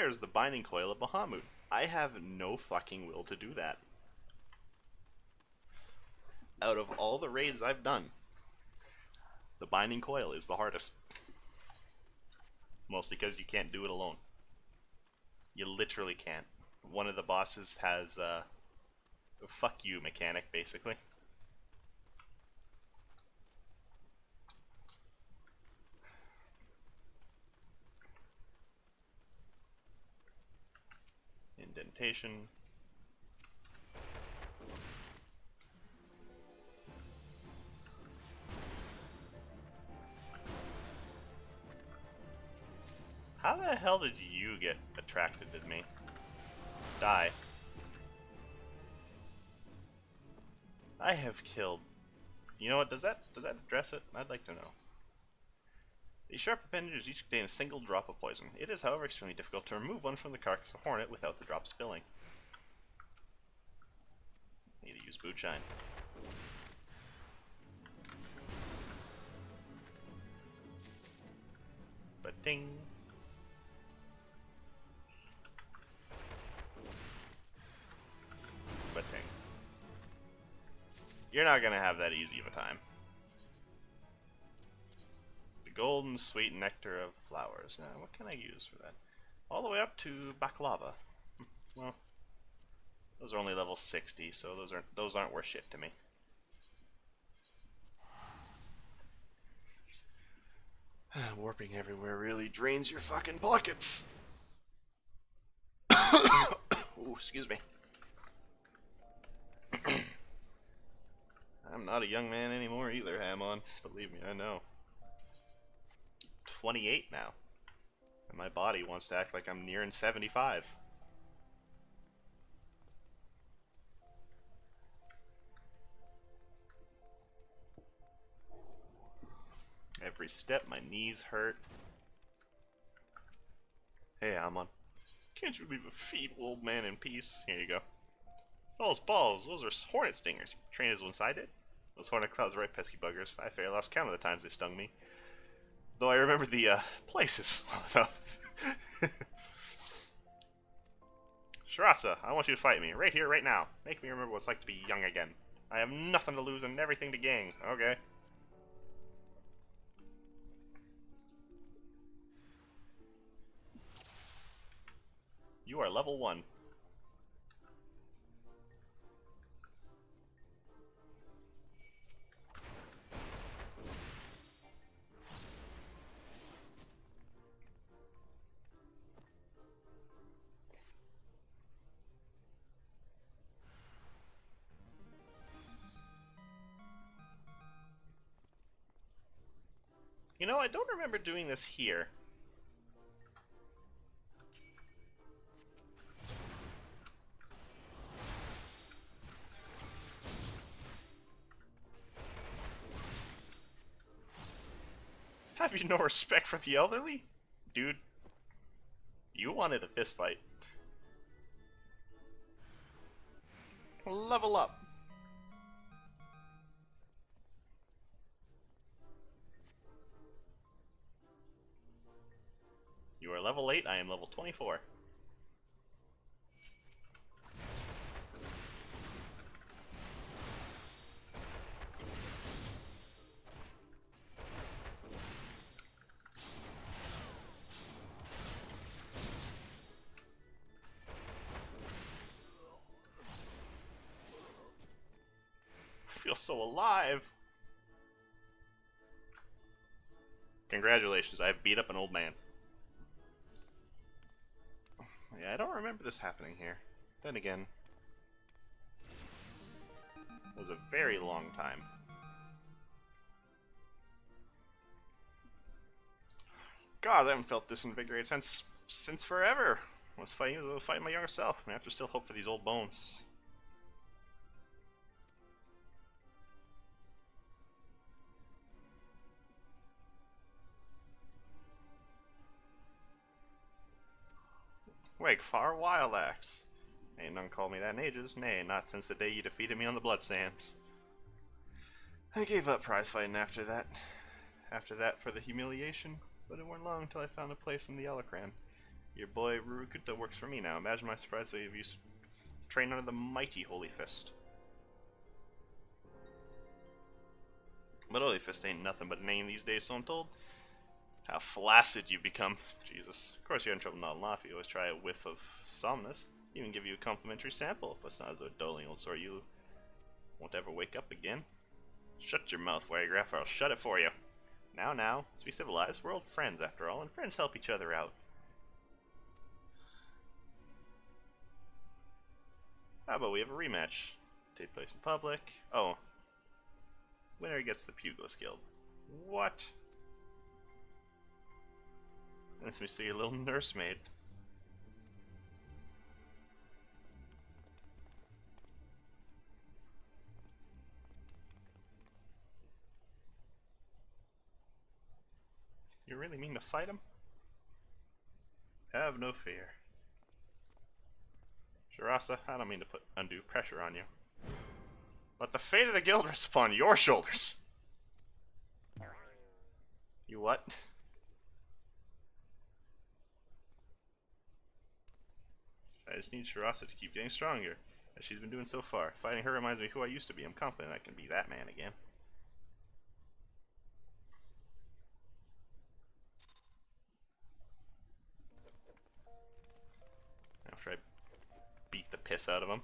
there's the Binding Coil of Bahamut. I have no fucking will to do that. Out of all the raids I've done, the Binding Coil is the hardest. Mostly because you can't do it alone. You literally can't. One of the bosses has a fuck you mechanic, basically. Indentation. How the hell did you get attracted to me? Die. I have killed... You know what, does that address it? I'd like to know. These sharp appendages each contain a single drop of poison. It is, however, extremely difficult to remove one from the carcass of Hornet without the drop spilling. Need to use Boot Shine. But ding. But ding. You're not gonna have that easy of a time. The golden sweet nectar of flowers. Now, what can I use for that? All the way up to baklava. Well, those are only level 60, so those aren't worth shit to me. Warping everywhere really drains your fucking pockets. Ooh, excuse me. I'm not a young man anymore either, Hamon. Believe me, I know. 28 now. And my body wants to act like I'm nearing 75. Every step, my knees hurt. Hey, Hamon. Can't you leave a feeble old man in peace? Here you go. Those balls, those are hornet stingers. You trained as once I did. Those hornet clouds are right pesky buggers. I fairly lost count of the times they stung me. Though I remember the, places. Sharasa, I want you to fight me. Right here, right now. Make me remember what it's like to be young again. I have nothing to lose and everything to gain. Okay. You are level 1. You know, I don't remember doing this here. Have you no respect for the elderly? Dude, you wanted a fist fight. Level up. You are level 8, I am level 24. I feel so alive. Congratulations, I've beat up an old man. Yeah, I don't remember this happening here. Then again, it was a very long time. God, I haven't felt this invigorated since forever. I was fighting my younger self. I have to still hope for these old bones. Wegfar Wild Axe. Ain't none called me that in ages, nay, not since the day you defeated me on the Bloodsands. I gave up prize fighting after that for the humiliation, but it weren't long until I found a place in the Elecran. Your boy Rurukuta works for me now. Imagine my surprise that you've used to train under the mighty Holy Fist. But Holy Fist ain't nothing but a name these days, so I'm told. How flaccid you've become. Jesus. Of course you're in trouble nodding off. You always try a whiff of somnus. Even give you a complimentary sample. But it's not as though a doling old sort you won't ever wake up again. Shut your mouth, Wiregraph, or I'll shut it for you. Now, let's be civilized. We're old friends after all, and friends help each other out. How about we have a rematch? Take place in public. Oh. Winner gets the Pugilist Guild. What? Let me see a little nursemaid. You really mean to fight him? Have no fear. Shirasa, I don't mean to put undue pressure on you. But the fate of the guild rests upon your shoulders. You what? I just need Shirasa to keep getting stronger, as she's been doing so far. Fighting her reminds me who I used to be. I'm confident I can be that man again. After I beat the piss out of him.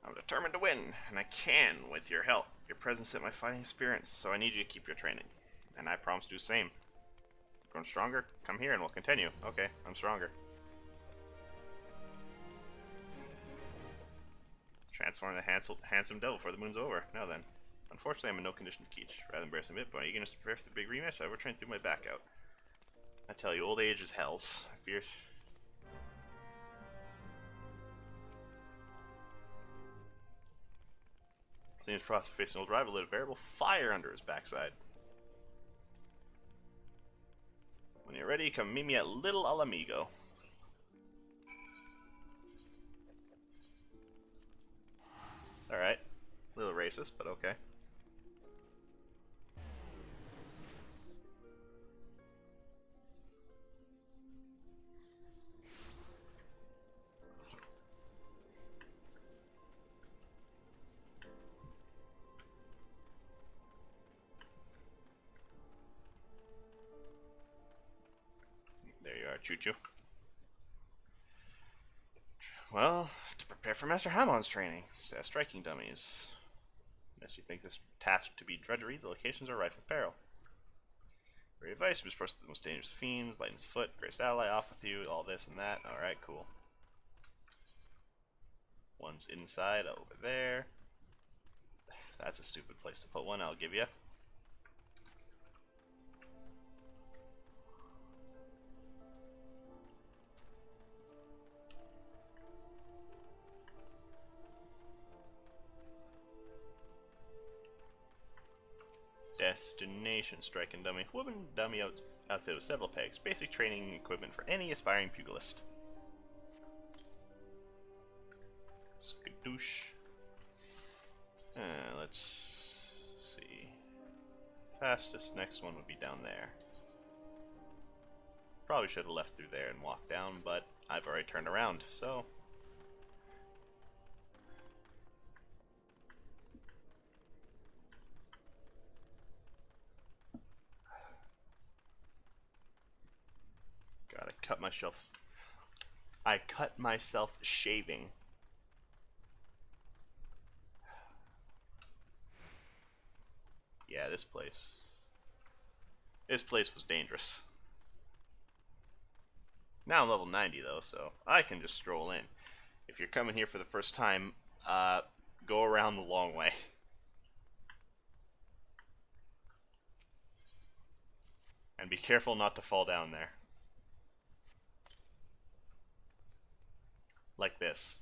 I'm determined to win, and I can with your help. Your presence hit my fighting experience, so I need you to keep your training. And I promise to do the same. Growing stronger? Come here and we'll continue. Okay, I'm stronger. Transform the handsome devil before the moon's over. Now then. Unfortunately, I'm in no condition to teach. Rather embarrassing bit, but are you going to prepare for the big rematch? I overtrained through my back out. I tell you, old age is hell's. I fear... Seems Prospect facing old rival lit a veritable fire under his backside. When you're ready, come meet me at Little Alamigo. Alright. A little racist, but okay. There you are, Choo-Choo. Well, to prepare for Master Hamon's training, striking dummies. Unless you think this task to be drudgery, the locations are rife with peril. For your advice, you must the most dangerous fiends, lighten his foot, greatest ally, off with you, all this and that. Alright, cool. One's inside, over there. That's a stupid place to put one, I'll give you. Destination striking dummy. Woman dummy outfit with several pegs. Basic training equipment for any aspiring pugilist. Skadoosh. Let's see. Fastest next one would be down there. Probably should have left through there and walked down, but I've already turned around, so... God, I cut myself shaving. Yeah, this place was dangerous. Now I'm level 90 though, so I can just stroll in. If you're coming here for the first time, go around the long way. And be careful not to fall down there. Like this.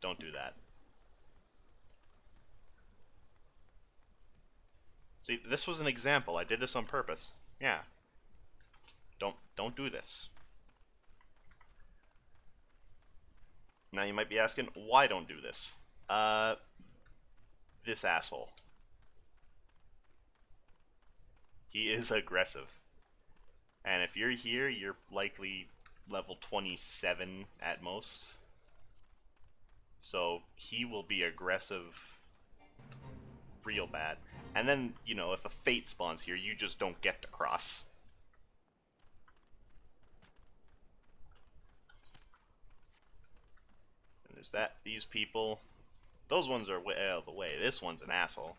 Don't do that. See, this was an example. I did this on purpose. Yeah. Don't do this. Now you might be asking, why don't do this? This asshole. He is aggressive. And if you're here, you're likely level 27 at most. So he will be aggressive real bad. And then, you know, if a fate spawns here, you just don't get to cross. And there's that. These people. Those ones are way out of the way. This one's an asshole.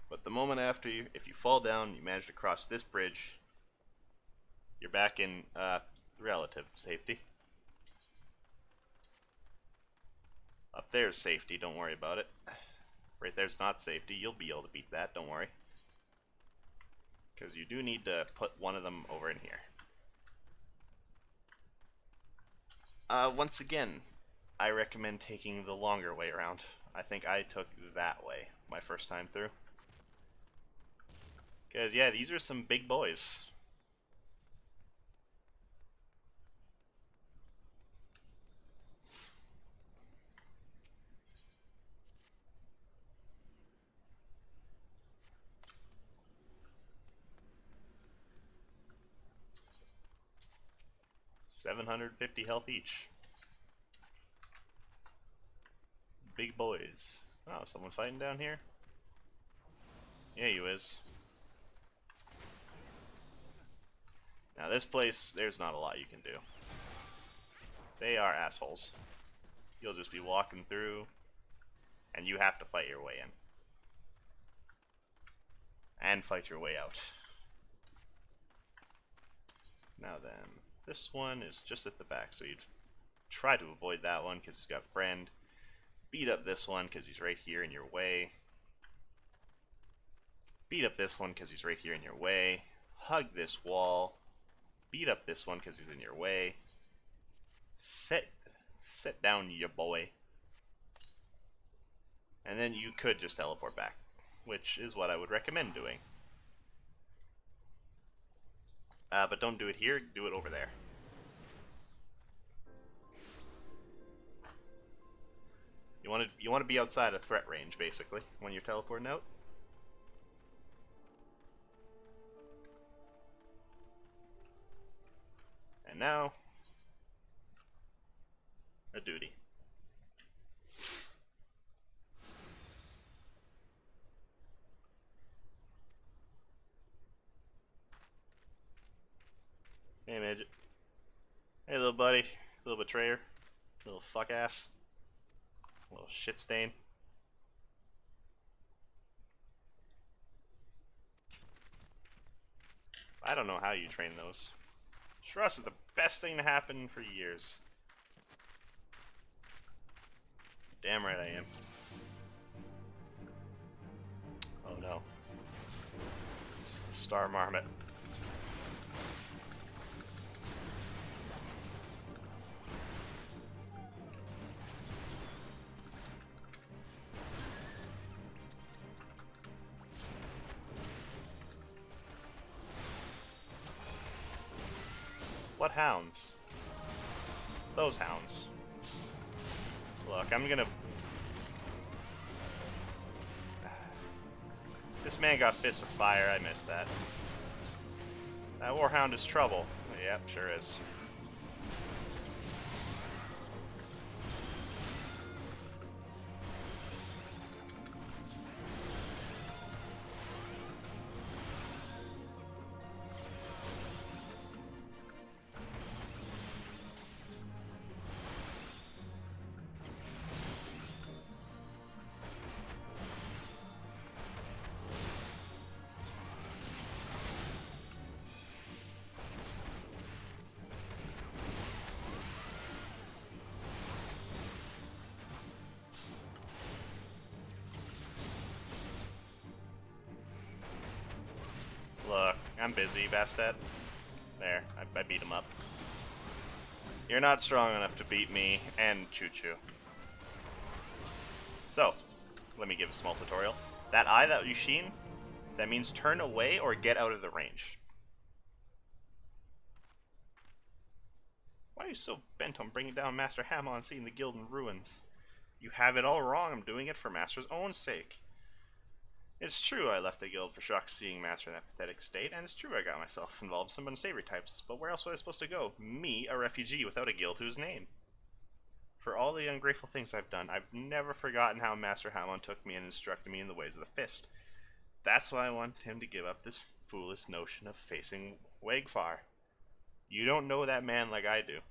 But the moment after you, if you fall down, you manage to cross this bridge, you're back in relative safety. Up there's safety, don't worry about it. Right there's not safety, you'll be able to beat that, don't worry. Because you do need to put one of them over in here. Once again, I recommend taking the longer way around. I think I took that way my first time through. Because, yeah, these are some big boys. $750 health each. Big boys. Oh, someone fighting down here? Yeah, you is. Now this place, there's not a lot you can do. They are assholes. You'll just be walking through, and you have to fight your way in. And fight your way out. Now then, this one is just at the back, so you'd try to avoid that one because he's got a friend. Beat up this one because he's right here in your way. Beat up this one because he's right here in your way. Hug this wall. Beat up this one because he's in your way. Sit down, ya boy. And then you could just teleport back, which is what I would recommend doing. But don't do it here, do it over there. You want to be outside of threat range, basically, when you're teleporting out. And now, a duty. Hey, midget. Hey, little buddy. Little betrayer. Little fuck ass. Little shit stain. I don't know how you train those. Trust is the best thing to happen for years. Damn right I am. Oh no. It's the star marmot. What hounds? Those hounds. Look, I'm gonna... This man got fists of fire, I missed that. That warhound is trouble. Yep, sure is. Look, I'm busy, Bastet. There, I beat him up. You're not strong enough to beat me and Choo-Choo. So, let me give a small tutorial. That eye that you sheen, that means turn away or get out of the range. Why are you so bent on bringing down Master Hamon and seeing the guild in ruins? You have it all wrong. I'm doing it for Master's own sake. It's true I left the guild for shock seeing Master in that pathetic state, and it's true I got myself involved in some unsavory types, but where else was I supposed to go? Me, a refugee without a guild to his name. For all the ungrateful things I've done, I've never forgotten how Master Hamon took me and instructed me in the ways of the fist. That's why I want him to give up this foolish notion of facing Wegfar. You don't know that man like I do.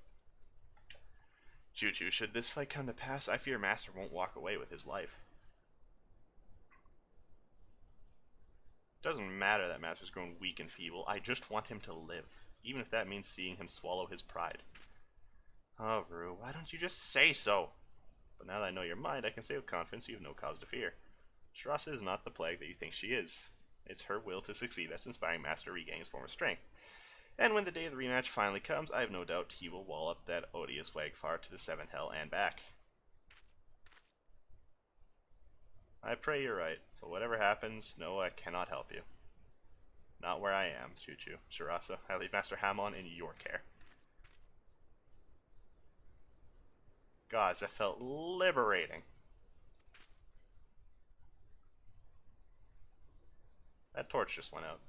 Choo-choo, should this fight come to pass, I fear Master won't walk away with his life. Doesn't matter that Master's grown weak and feeble, I just want him to live, even if that means seeing him swallow his pride. Oh, Rue, why don't you just say so? But now that I know your mind, I can say with confidence you have no cause to fear. Shirasa is not the plague that you think she is. It's her will to succeed that's inspiring Master to regain his former strength. And when the day of the rematch finally comes, I have no doubt he will wall up that odious Wegfar to the 7th hell and back. I pray you're right, but whatever happens, no, I cannot help you. Not where I am, Choo-choo. Shirasa, I leave Master Hamon in your care. Gods, that felt liberating. That torch just went out.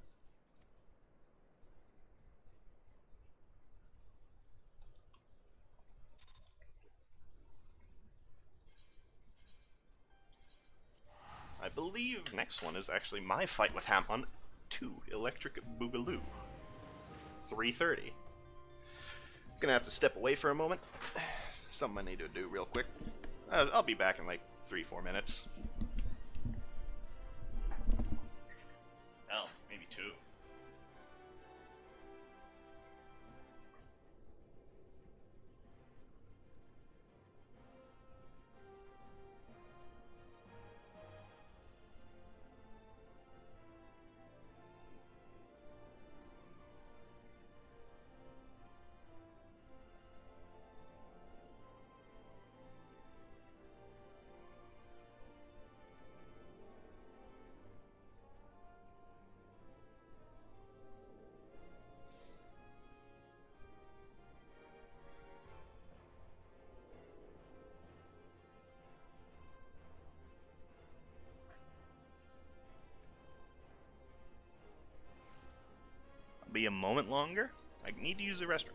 I believe next one is actually my fight with Hamon 2 Electric Boogaloo. 3:30. Gonna have to step away for a moment. Something I need to do real quick. I'll be back in like 3-4 minutes. Hell, maybe 2. Be a moment longer. I need to use the restroom.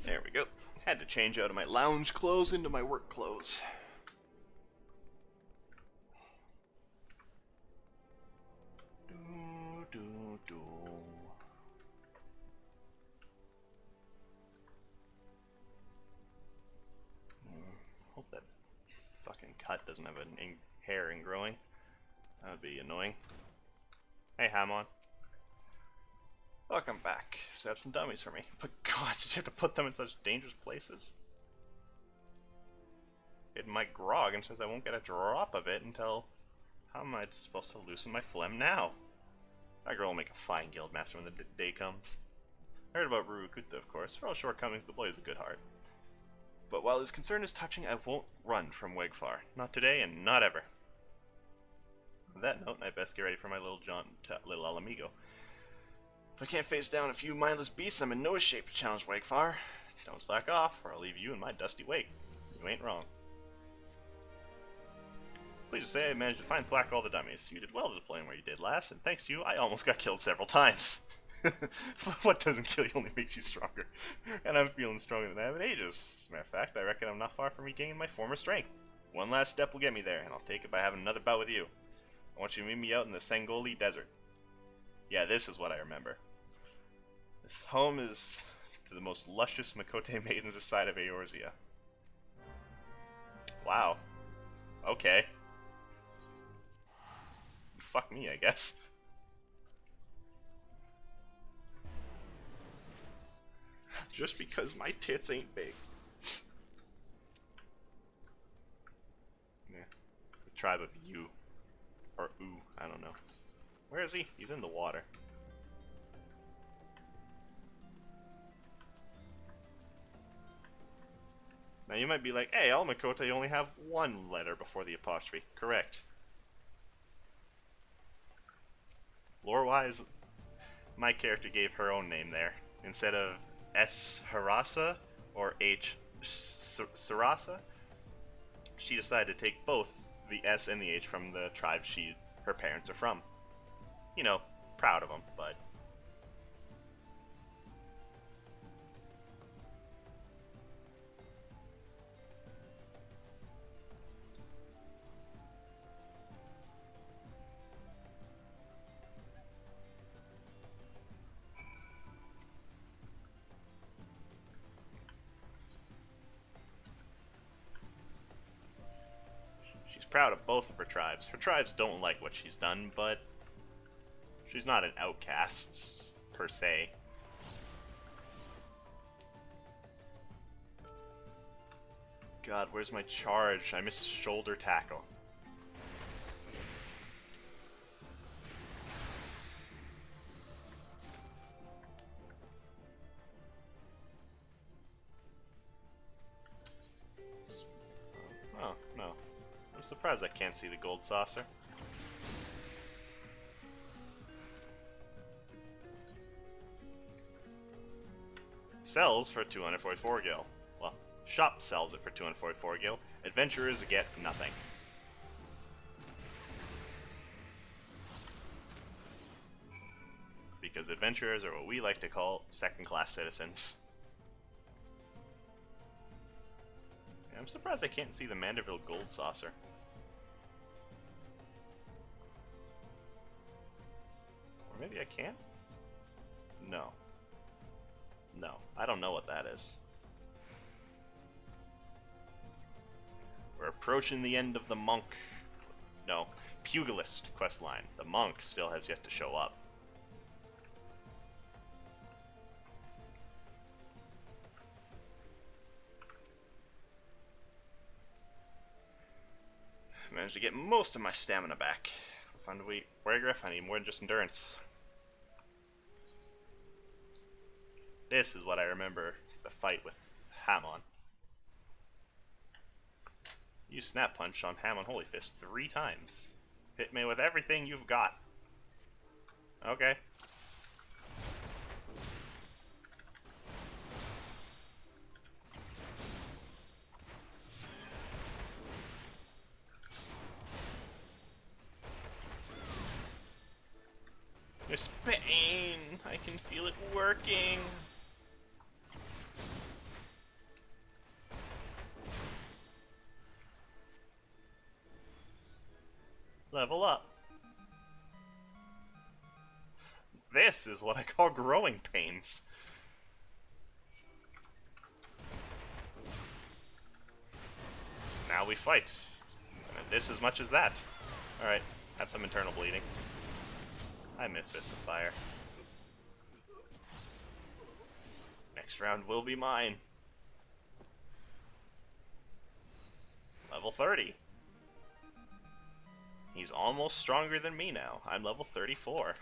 There we go. Had to change out of my lounge clothes into my work clothes. Hope that fucking cut doesn't have an hair ingrowing. That would be annoying. Hey, Hamon. Welcome back. Set up some dummies for me. But God, did you have to put them in such dangerous places? It might grog and says I won't get a drop of it until... How am I supposed to loosen my phlegm now? That girl will make a fine guild master when the day comes. I heard about Rurukuta, of course. For all shortcomings, the boy has a good heart. But while his concern is touching, I won't run from Wegfar. Not today and not ever. On that note, I best get ready for my little Alamigo. If I can't face down a few mindless beasts, I'm in no shape to challenge Wegfar. Don't slack off, or I'll leave you in my dusty wake. You ain't wrong. Pleased to say I managed to find thwack all the dummies. You did well to deploy where you did, lass, and thanks to you, I almost got killed several times. What doesn't kill you only makes you stronger. And I'm feeling stronger than I have in ages. As a matter of fact, I reckon I'm not far from regaining my former strength. One last step will get me there, and I'll take it by having another bout with you. I want you to meet me out in the Sangoli Desert. Yeah, this is what I remember. This home is to the most luscious Makote maidens this side of Eorzea. Wow. Okay. Fuck me, I guess. Just because my tits ain't big. Yeah. The tribe of you. Or ooh, I don't know. Where is he? He's in the water. Now you might be like, hey, all Makote only have one letter before the apostrophe. Correct. Lore-wise, my character gave her own name there. Instead of S. Harasa or H. Sarasa, she decided to take both the S and the H from the tribe her parents are from. You know, proud of them, but... she's proud of both of her tribes. Her tribes don't like what she's done, but she's not an outcast, per se. God, where's my charge? I missed shoulder tackle. Oh, no. I'm surprised I can't see the gold saucer. Sells for 244 gil. Well, shop sells it for 244 gil. Adventurers get nothing. Because adventurers are what we like to call second-class citizens. Yeah, I'm surprised I can't see the Manderville gold saucer. Or maybe I can? No. No, I don't know what that is. We're approaching the end of the monk... No, pugilist quest line. The monk still has yet to show up. Managed to get most of my stamina back. Find a wait. Wargriff, I need more than just endurance. This is what I remember the fight with Hamon. You snap punch on Hamon Holy Fist 3 times. Hit me with everything you've got. Okay. Miss Pain! I can feel it working! Level up. This is what I call growing pains. Now we fight. And this as much as that. Alright, have some internal bleeding. I miss Fist of Fire. Next round will be mine. Level 30. He's almost stronger than me now. I'm level 34.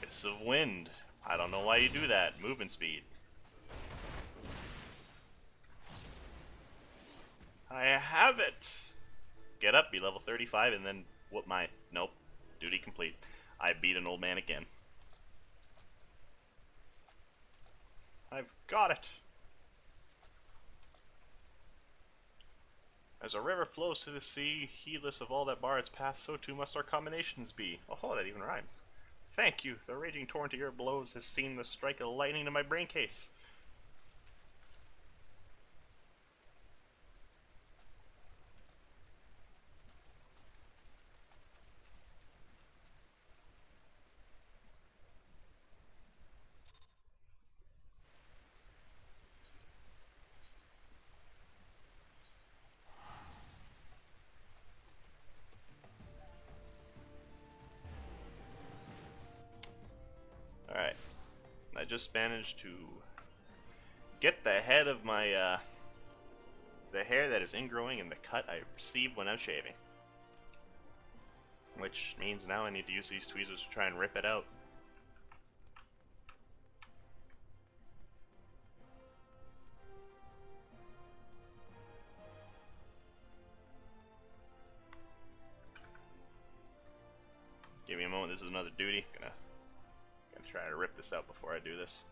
Fists of Wind. I don't know why you do that. Movement speed. I have it! Get up, be level 35, and then whoop my... Nope. Duty complete. I beat an old man again. I've got it! As a river flows to the sea, heedless of all that bar its path, so too must our combinations be. Oh, that even rhymes. Thank you. The raging torrent of your blows has seemed the strike of lightning to my brain case. Alright. I just managed to get the head of my, the hair that is ingrowing in the cut I received when I'm shaving. Which means now I need to use these tweezers to try and rip it out. Give me a moment, this is another duty. Gonna try to rip this out before I do this.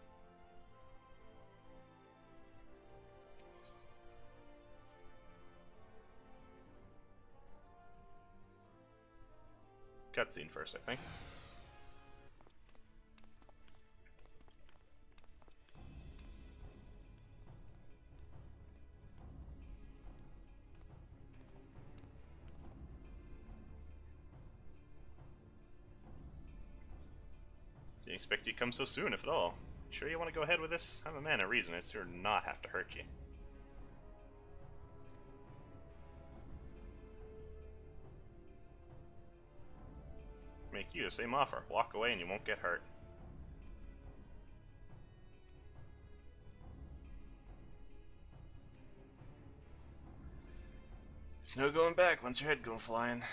Cutscene first, I think. Didn't expect you to come so soon, if at all. Sure you want to go ahead with this? I'm a man of reason. I'd sure not have to hurt you. Make you the same offer. Walk away and you won't get hurt. No going back once your head goes flying.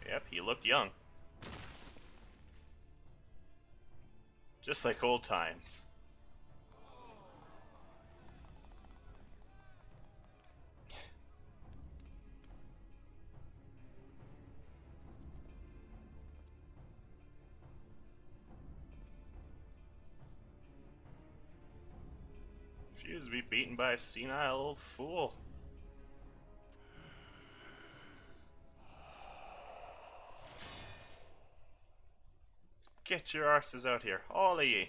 Yep, he looked young. Just like old times. Refuse to be beaten by a senile old fool. Get your arses out here, all of ye.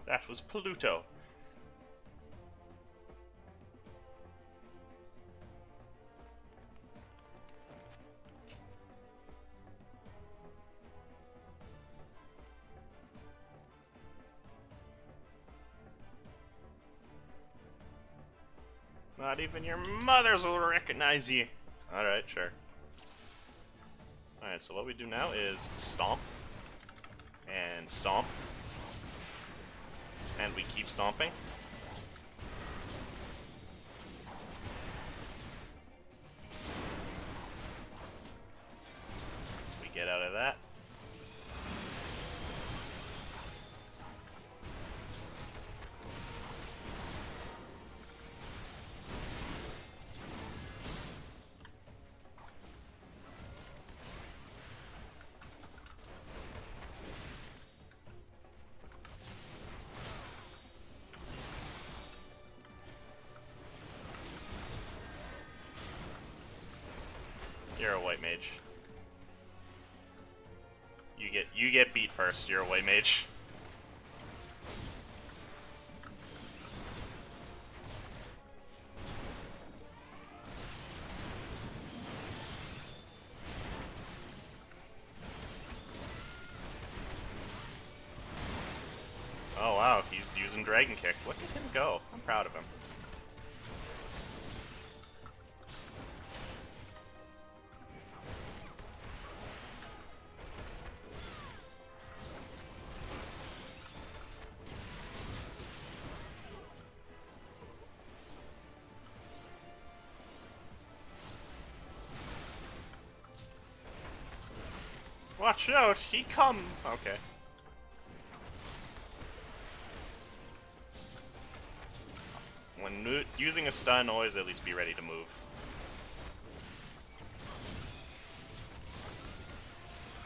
That was Pluto. Not even your mothers will recognize you. Alright, sure. Alright, so what we do now is stomp. And stomp. And we keep stomping. We get out of that. You're a white mage. You get beat first. You're a white mage. Oh wow, he's using Dragon Kick. Look at him go. I'm proud of him. Watch out, he come! Okay. When using a stun, always at least be ready to move.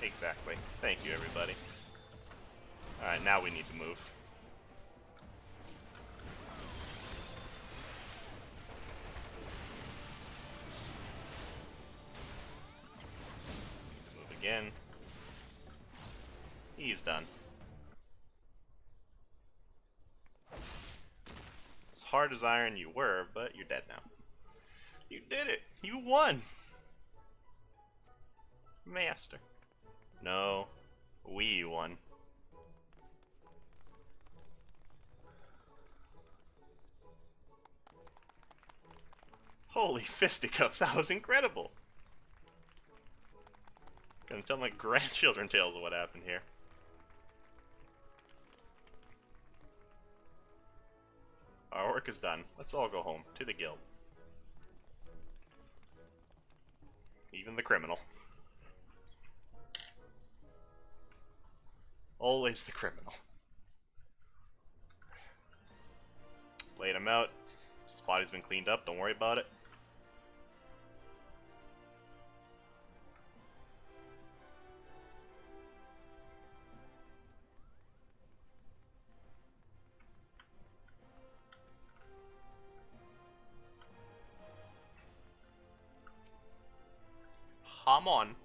Exactly. Thank you, everybody. Alright, now we need to move. Move again. He's done. As hard as iron you were, but you're dead now. You did it! You won! Master. No. We won. Holy fisticuffs, that was incredible! Gonna tell my grandchildren tales of what happened here. Our work is done. Let's all go home, to the guild. Even the criminal. Always the criminal. Laid him out. His body's been cleaned up, don't worry about it. Come on.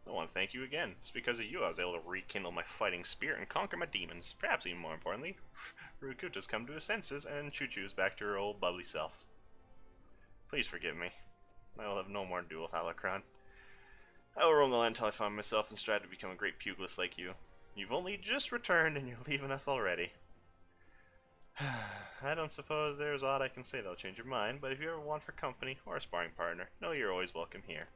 I want to thank you again. It's because of you I was able to rekindle my fighting spirit and conquer my demons. Perhaps even more importantly, Rukuta's come to his senses and Choo-Choo's back to her old bubbly self. Please forgive me. I will have no more to do with Alakran. I will roam the land until I find myself and strive to become a great pugilist like you. You've only just returned and you're leaving us already. I don't suppose there's aught I can say that'll change your mind, but if you ever want for company or a sparring partner, know you're always welcome here.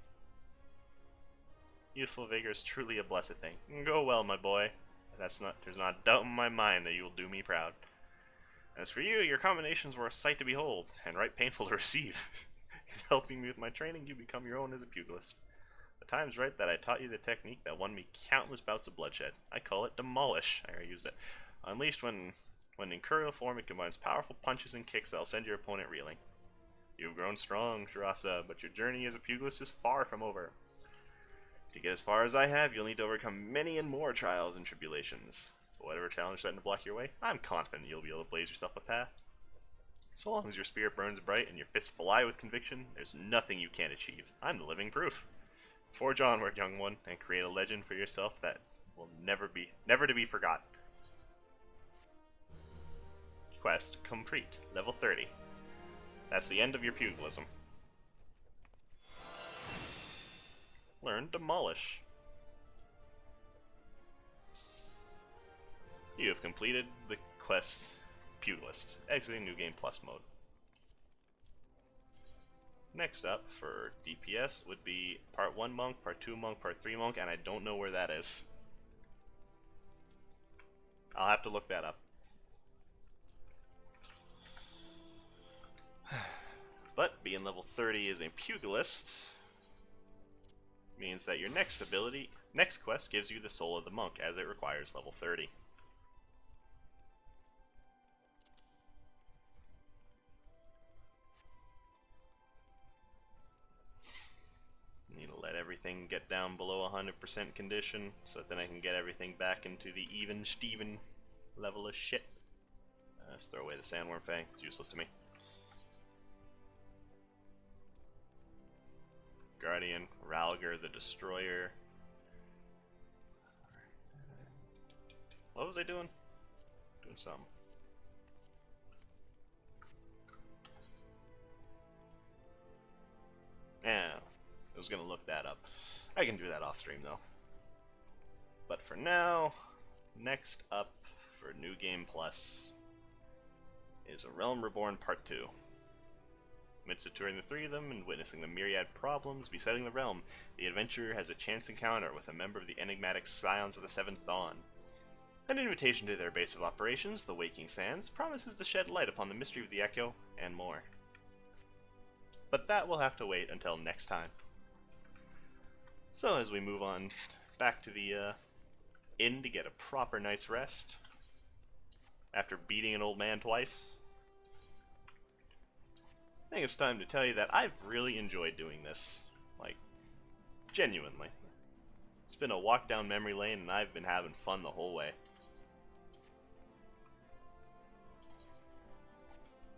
Youthful vigor is truly a blessed thing. Go well, my boy. There's not a doubt in my mind that you will do me proud. As for you, your combinations were a sight to behold, and right painful to receive. In helping me with my training, you become your own as a pugilist. The time's right that I taught you the technique that won me countless bouts of bloodshed. I call it Demolish. I already used it. Unleashed when in courial form, it combines powerful punches and kicks that'll send your opponent reeling. You've grown strong, Shirasa, but your journey as a pugilist is far from over. To get as far as I have, you'll need to overcome many and more trials and tribulations. But whatever challenge threatens to block your way, I'm confident you'll be able to blaze yourself a path. So long as your spirit burns bright and your fists fly with conviction, there's nothing you can't achieve. I'm the living proof. Forge onward, young one, and create a legend for yourself that will never to be forgotten. Quest complete. Level 30. That's the end of your pugilism. Learn Demolish. You have completed the quest Pugilist, exiting New Game Plus mode. Next up for DPS would be Part 1 Monk, Part 2 Monk, Part 3 Monk, and I don't know where that is. I'll have to look that up. But being level 30 as a pugilist means that your next quest gives you the Soul of the Monk, as it requires level 30. Need to let everything get down below 100% condition, so that then I can get everything back into the even Steven level of shit. Let's throw away the Sandworm Fang, it's useless to me. Guardian, Ralger the Destroyer. What was I doing? Doing something. Yeah, I was gonna look that up. I can do that off stream though. But for now, next up for New Game Plus is A Realm Reborn Part 2. Amidst touring the three of them and witnessing the myriad problems besetting the realm, the adventurer has a chance encounter with a member of the enigmatic Scions of the Seventh Dawn. An invitation to their base of operations, the Waking Sands, promises to shed light upon the mystery of the Echo, and more. But that will have to wait until next time. So as we move on back to the inn to get a proper night's rest, after beating an old man twice, I think it's time to tell you that I've really enjoyed doing this. Like, genuinely. It's been a walk down memory lane and I've been having fun the whole way.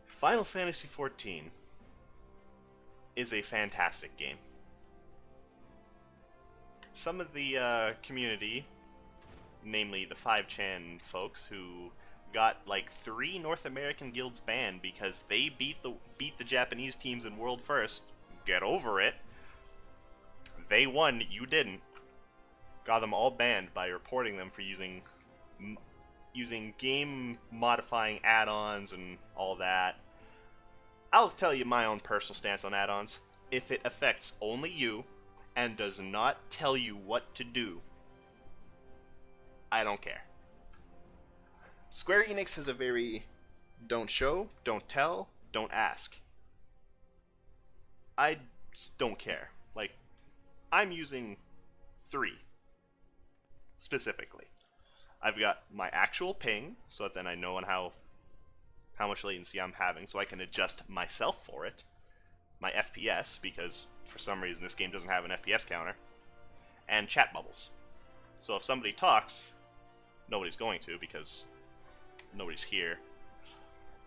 Final Fantasy XIV is a fantastic game. Some of the community, namely the 5chan folks who got like 3 North American guilds banned because they beat the Japanese teams in World First. Get over it. They won, you didn't. Got them all banned by reporting them for using game modifying add-ons and all that. I'll tell you my own personal stance on add-ons. If it affects only you and does not tell you what to do, I don't care. Square Enix has a very don't show, don't tell, don't ask. I just don't care. Like, I'm using 3 specifically. I've got my actual ping, so that then I know on how much latency I'm having, so I can adjust myself for it. My FPS, because for some reason this game doesn't have an FPS counter. And chat bubbles. So if somebody talks, nobody's going to because nobody's here.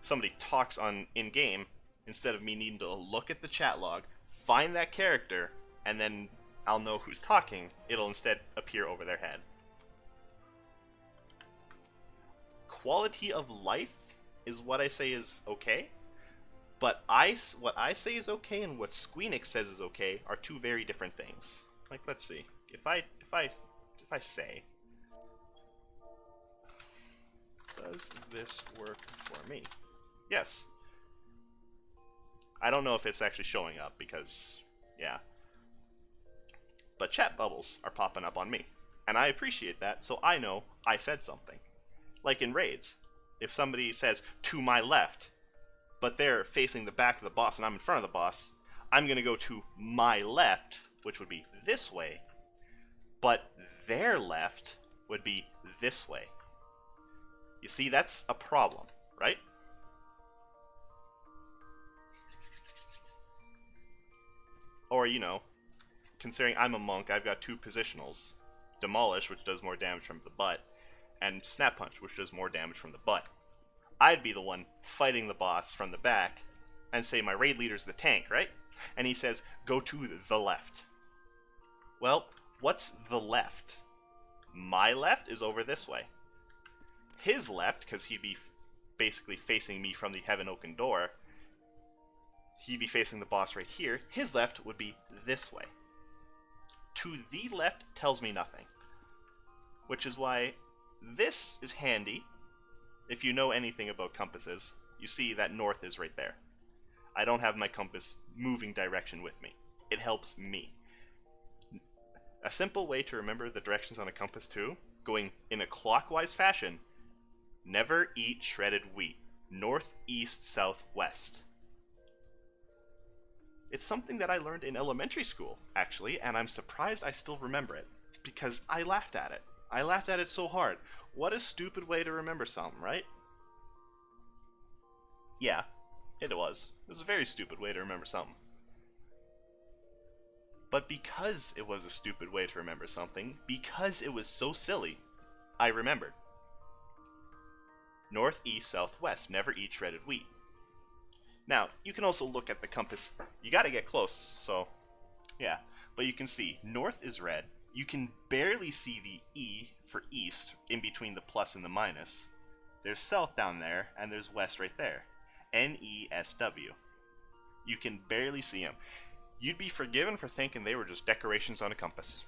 Somebody talks on in-game, instead of me needing to look at the chat log, find that character, and then I'll know who's talking, it'll instead appear over their head. Quality of life is what I say is okay, but what I say is okay and what Squeenix says is okay are 2 very different things. Like, let's see. If I say, does this work for me? Yes. I don't know if it's actually showing up because, yeah. But chat bubbles are popping up on me. And I appreciate that, so I know I said something. Like in raids, if somebody says, to my left, but they're facing the back of the boss and I'm in front of the boss, I'm going to go to my left, which would be this way, but their left would be this way. You see, that's a problem, right? Or, you know, considering I'm a monk, I've got 2 positionals. Demolish, which does more damage from the butt, and Snap Punch, which does more damage from the butt. I'd be the one fighting the boss from the back, and say my raid leader's the tank, right? And he says, go to the left. Well, what's the left? My left is over this way. His left, because he'd be basically facing me from the Heaven Oaken door, he'd be facing the boss right here. His left would be this way. To the left tells me nothing. Which is why this is handy. If you know anything about compasses, you see that north is right there. I don't have my compass moving direction with me. It helps me. A simple way to remember the directions on a compass too, going in a clockwise fashion, never eat shredded wheat. North, east, south, west. It's something that I learned in elementary school, actually, and I'm surprised I still remember it, because I laughed at it. I laughed at it so hard. What a stupid way to remember something, right? Yeah, it was. It was a very stupid way to remember something. But because it was a stupid way to remember something, because it was so silly, I remembered. North, east, south, west. Never eat shredded wheat. Now, you can also look at the compass. You gotta get close, so yeah. But you can see, north is red. You can barely see the E for east in between the plus and the minus. There's south down there, and there's west right there. N-E-S-W. You can barely see them. You'd be forgiven for thinking they were just decorations on a compass.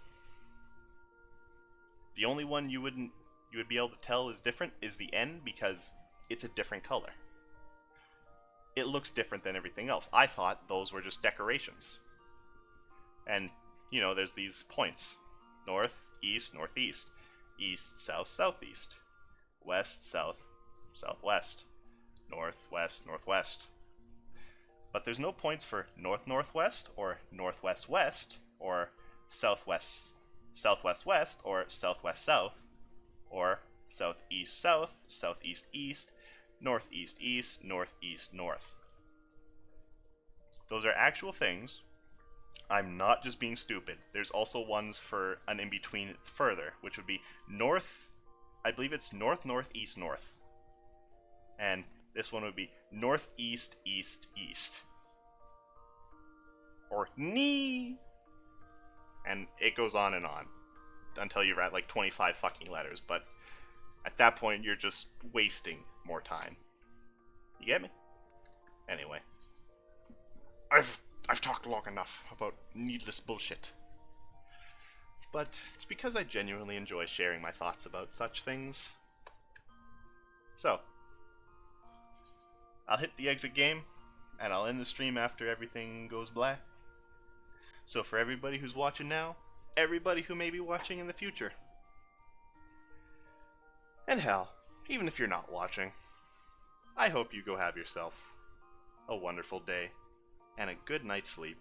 The only one you would be able to tell is different is the N, because it's a different color. It looks different than everything else. I thought those were just decorations. And, you know, there's these points. North, east, northeast. East, south, southeast. West, south, southwest. North, west, northwest. But there's no points for north, northwest, or northwest, west, or southwest southwest west, or southwest south, or southeast south, southeast east, northeast east, northeast north. Those are actual things. I'm not just being stupid. There's also ones for an in-between further, which would be north, I believe it's north, northeast, north. And this one would be northeast, east, east. Or knee. And it goes on until you're at like 25 fucking letters, but at that point you're just wasting more time. You get me? Anyway. I've talked long enough about needless bullshit. But it's because I genuinely enjoy sharing my thoughts about such things. So, I'll hit the exit game, and I'll end the stream after everything goes black. So for everybody who's watching now, everybody who may be watching in the future, and hell, even if you're not watching, I hope you go have yourself a wonderful day and a good night's sleep.